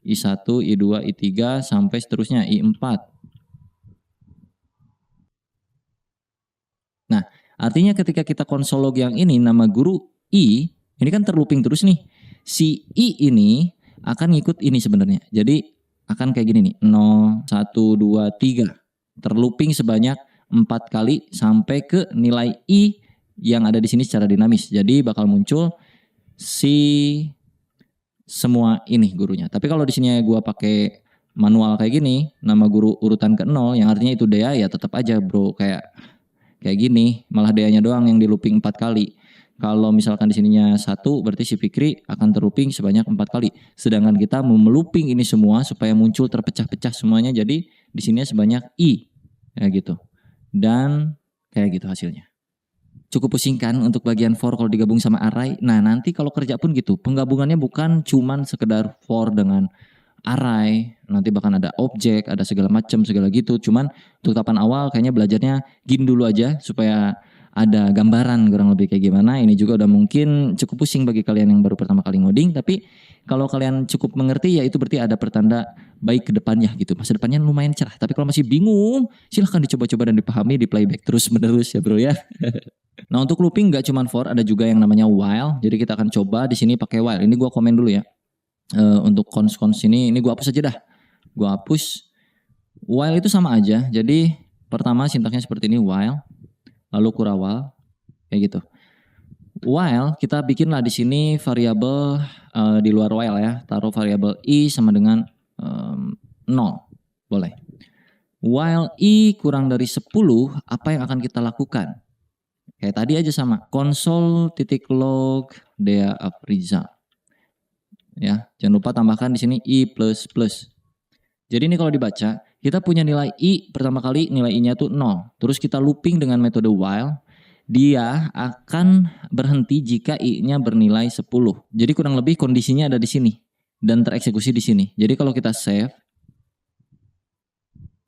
I1, I2, I3 sampai seterusnya I4. Nah artinya ketika kita konsolog yang ini nama guru I. Ini kan terlooping terus nih. Si I ini akan ngikut ini sebenarnya. Jadi akan kayak gini nih 0, 1, 2, 3 terlooping sebanyak 4 kali sampai ke nilai I yang ada di sini secara dinamis. Jadi bakal muncul si semua ini gurunya. Tapi kalau di sini gua pakai manual kayak gini, nama guru urutan ke 0 yang artinya itu Dea ya tetap aja bro kayak gini, malah Dea-nya doang yang di looping 4 kali. Kalau misalkan di sininya 1 berarti si Fikri akan terlooping sebanyak 4 kali. Sedangkan kita mau melooping ini semua supaya muncul terpecah-pecah semuanya. Jadi di sini sebanyak I. Ya gitu. Dan kayak gitu hasilnya. Cukup pusing kan untuk bagian for kalau digabung sama array. Nah nanti kalau kerja pun gitu. Penggabungannya bukan cuman sekedar for dengan array, nanti bahkan ada objek, ada segala macam, segala gitu. Cuman untuk tahapan awal kayaknya belajarnya gini dulu aja supaya ada gambaran kurang lebih kayak gimana. Ini juga udah mungkin cukup pusing bagi kalian yang baru pertama kali ngoding, tapi kalau kalian cukup mengerti ya itu berarti ada pertanda baik ke depannya gitu. Masa depannya lumayan cerah. Tapi kalau masih bingung, silahkan dicoba-coba dan dipahami, di playback terus menerus ya bro ya. Nah untuk looping nggak cuma for, ada juga yang namanya while. Jadi kita akan coba di sini pakai while. Ini gua komen dulu ya. Untuk cons ini gua hapus aja dah. Gua hapus. While itu sama aja. Jadi pertama sintaksnya seperti ini while, lalu kurawal kayak gitu. While kita bikinlah di sini variabel di luar while ya. Taruh variabel i sama dengan 0. Boleh. While i kurang dari 10, apa yang akan kita lakukan? Kayak tadi aja sama. Console.log Dea Afriza. Ya, jangan lupa tambahkan di sini i++. Jadi ini kalau dibaca, kita punya nilai i pertama kali nilai i-nya tuh 0. Terus kita looping dengan metode while, dia akan berhenti jika i-nya bernilai 10. Jadi kurang lebih kondisinya ada di sini dan tereksekusi di sini. Jadi kalau kita save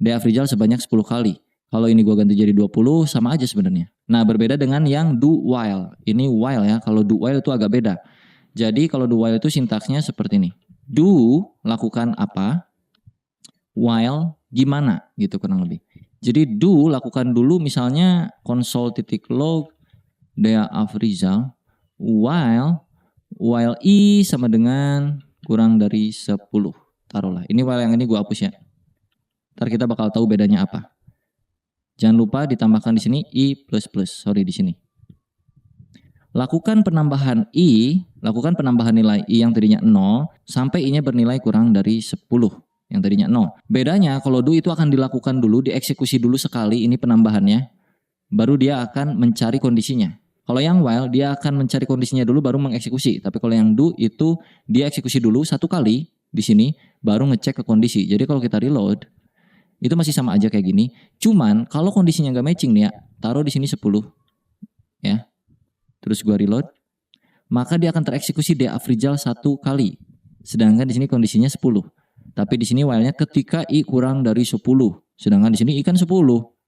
Dea Afrizal sebanyak 10 kali. Kalau ini gua ganti jadi 20 sama aja sebenarnya. Nah, berbeda dengan yang do while. Ini while ya. Kalau do while itu agak beda. Jadi kalau do while itu sintaksnya seperti ini. Do lakukan apa? While gimana gitu kurang lebih. Jadi do lakukan dulu misalnya console.log Dea Afrizal while i sama dengan kurang dari 10. Taruhlah. Ini while yang ini gua hapus ya. Ntar kita bakal tahu bedanya apa. Jangan lupa ditambahkan di sini i++. Sorry di sini. Lakukan penambahan nilai i yang tadinya 0 sampai i-nya bernilai kurang dari 10 yang tadinya 0. Bedanya kalau do itu akan dilakukan dulu, dieksekusi dulu sekali ini penambahannya, baru dia akan mencari kondisinya. Kalau yang while dia akan mencari kondisinya dulu baru mengeksekusi. Tapi kalau yang do itu dia eksekusi dulu satu kali di sini baru ngecek ke kondisi. Jadi kalau kita reload itu masih sama aja kayak gini. Cuman kalau kondisinya nggak matching nih ya, taruh di sini 10 ya. Terus gua reload, maka dia akan tereksekusi Dea Afrizal satu kali. Sedangkan di sini kondisinya 10. Tapi di sini while-nya ketika i kurang dari 10. Sedangkan di sini i kan 10.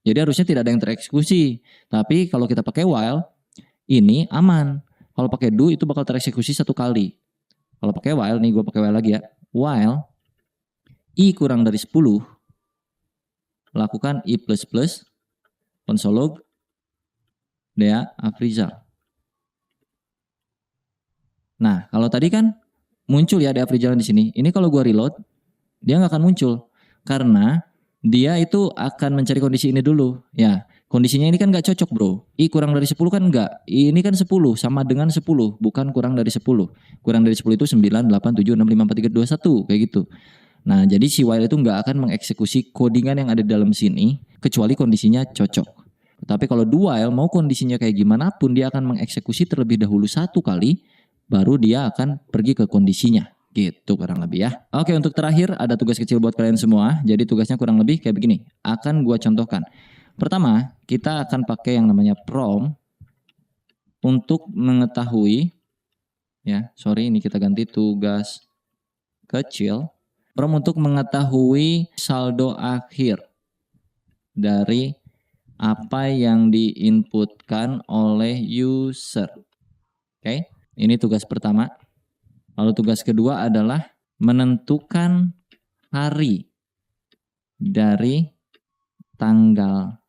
Jadi harusnya tidak ada yang tereksekusi. Tapi kalau kita pakai while, ini aman. Kalau pakai do itu bakal tereksekusi satu kali. Kalau pakai while, nih gua pakai while lagi ya. While i kurang dari 10, lakukan i++ console.log Dea Afrizal. Nah, kalau tadi kan muncul ya Dea Afrizal di sini. Ini kalau gua reload, dia nggak akan muncul karena dia itu akan mencari kondisi ini dulu. Ya, kondisinya ini kan nggak cocok bro. I kurang dari 10 kan nggak. Ini kan 10 sama dengan 10, bukan kurang dari 10. Kurang dari 10 itu 9, 8, 7, 6, 5, 4, 3, 2, 1 kayak gitu. Nah, jadi si while itu nggak akan mengeksekusi codingan yang ada di dalam sini kecuali kondisinya cocok. Tapi kalau do while mau kondisinya kayak gimana pun dia akan mengeksekusi terlebih dahulu satu kali, baru dia akan pergi ke kondisinya. Gitu kurang lebih ya. Oke, untuk terakhir ada tugas kecil buat kalian semua. Jadi tugasnya kurang lebih kayak begini. Akan gua contohkan. Pertama, kita akan pakai yang namanya prom untuk mengetahui ya. Sorry, ini kita ganti tugas kecil. Prom untuk mengetahui saldo akhir dari apa yang diinputkan oleh user. Oke, ini tugas pertama. Lalu tugas kedua adalah menentukan hari dari tanggal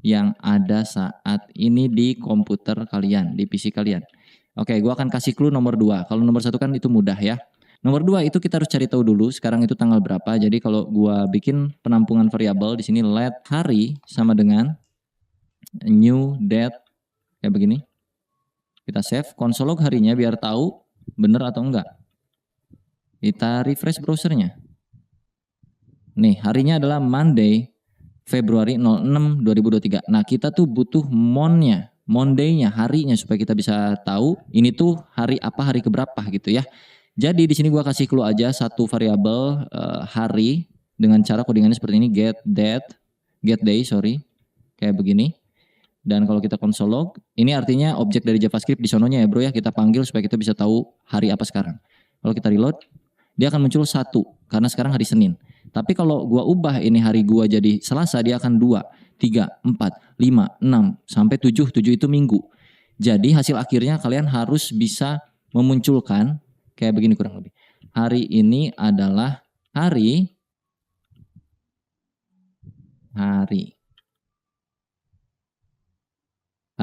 yang ada saat ini di komputer kalian, di PC kalian. Oke, gua akan kasih clue nomor 2. Kalau nomor 1 kan itu mudah ya. Nomor 2 itu kita harus cari tahu dulu sekarang itu tanggal berapa. Jadi kalau gua bikin penampungan variabel di sini let hari sama dengan new date kayak begini. Kita save console.log harinya biar tahu bener atau enggak. Kita refresh browsernya. Nih, harinya adalah Monday, Februari 06 2023. Nah, kita tuh butuh monnya, Monday-nya, harinya supaya kita bisa tahu ini tuh hari apa, hari keberapa gitu ya. Jadi di sini gua kasih clue aja satu variabel hari dengan cara codingannya seperti ini get day, kayak begini. Dan kalau kita console.log, ini artinya objek dari JavaScript di sononya ya bro ya, kita panggil supaya kita bisa tahu hari apa sekarang. Kalau kita reload, dia akan muncul 1 karena sekarang hari Senin. Tapi kalau gua ubah ini hari gua jadi Selasa, dia akan 2, 3, 4, 5, 6 sampai 7. 7 itu Minggu. Jadi hasil akhirnya kalian harus bisa memunculkan kayak begini kurang lebih. Hari ini adalah hari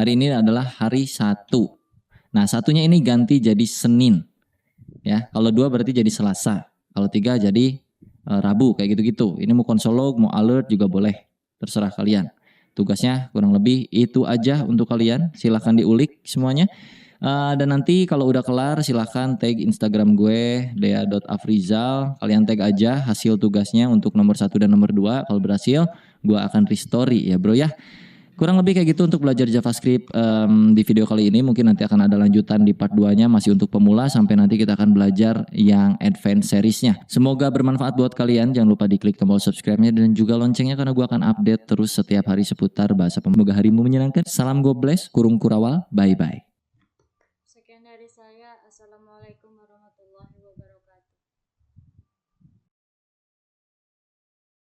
ini adalah hari 1. Nah, satunya ini ganti jadi Senin. Ya, kalau 2 berarti jadi Selasa. Kalau 3 jadi Rabu kayak gitu-gitu. Ini mau konsolog, mau alert juga boleh. Terserah kalian. Tugasnya kurang lebih itu aja untuk kalian. Silahkan diulik semuanya. Dan nanti kalau udah kelar silahkan tag Instagram gue dea.afrizal. Kalian tag aja hasil tugasnya untuk nomor 1 dan nomor 2. Kalau berhasil gue akan restory ya bro ya. Kurang lebih kayak gitu untuk belajar JavaScript di video kali ini. Mungkin nanti akan ada lanjutan di part 2-nya masih untuk pemula sampai nanti kita akan belajar yang advance seriesnya. Semoga bermanfaat buat kalian. Jangan lupa diklik tombol subscribe-nya dan juga loncengnya karena gue akan update terus setiap hari seputar bahasa pemula. Semoga harimu menyenangkan. Salam God bless, kurung kurawal, bye-bye.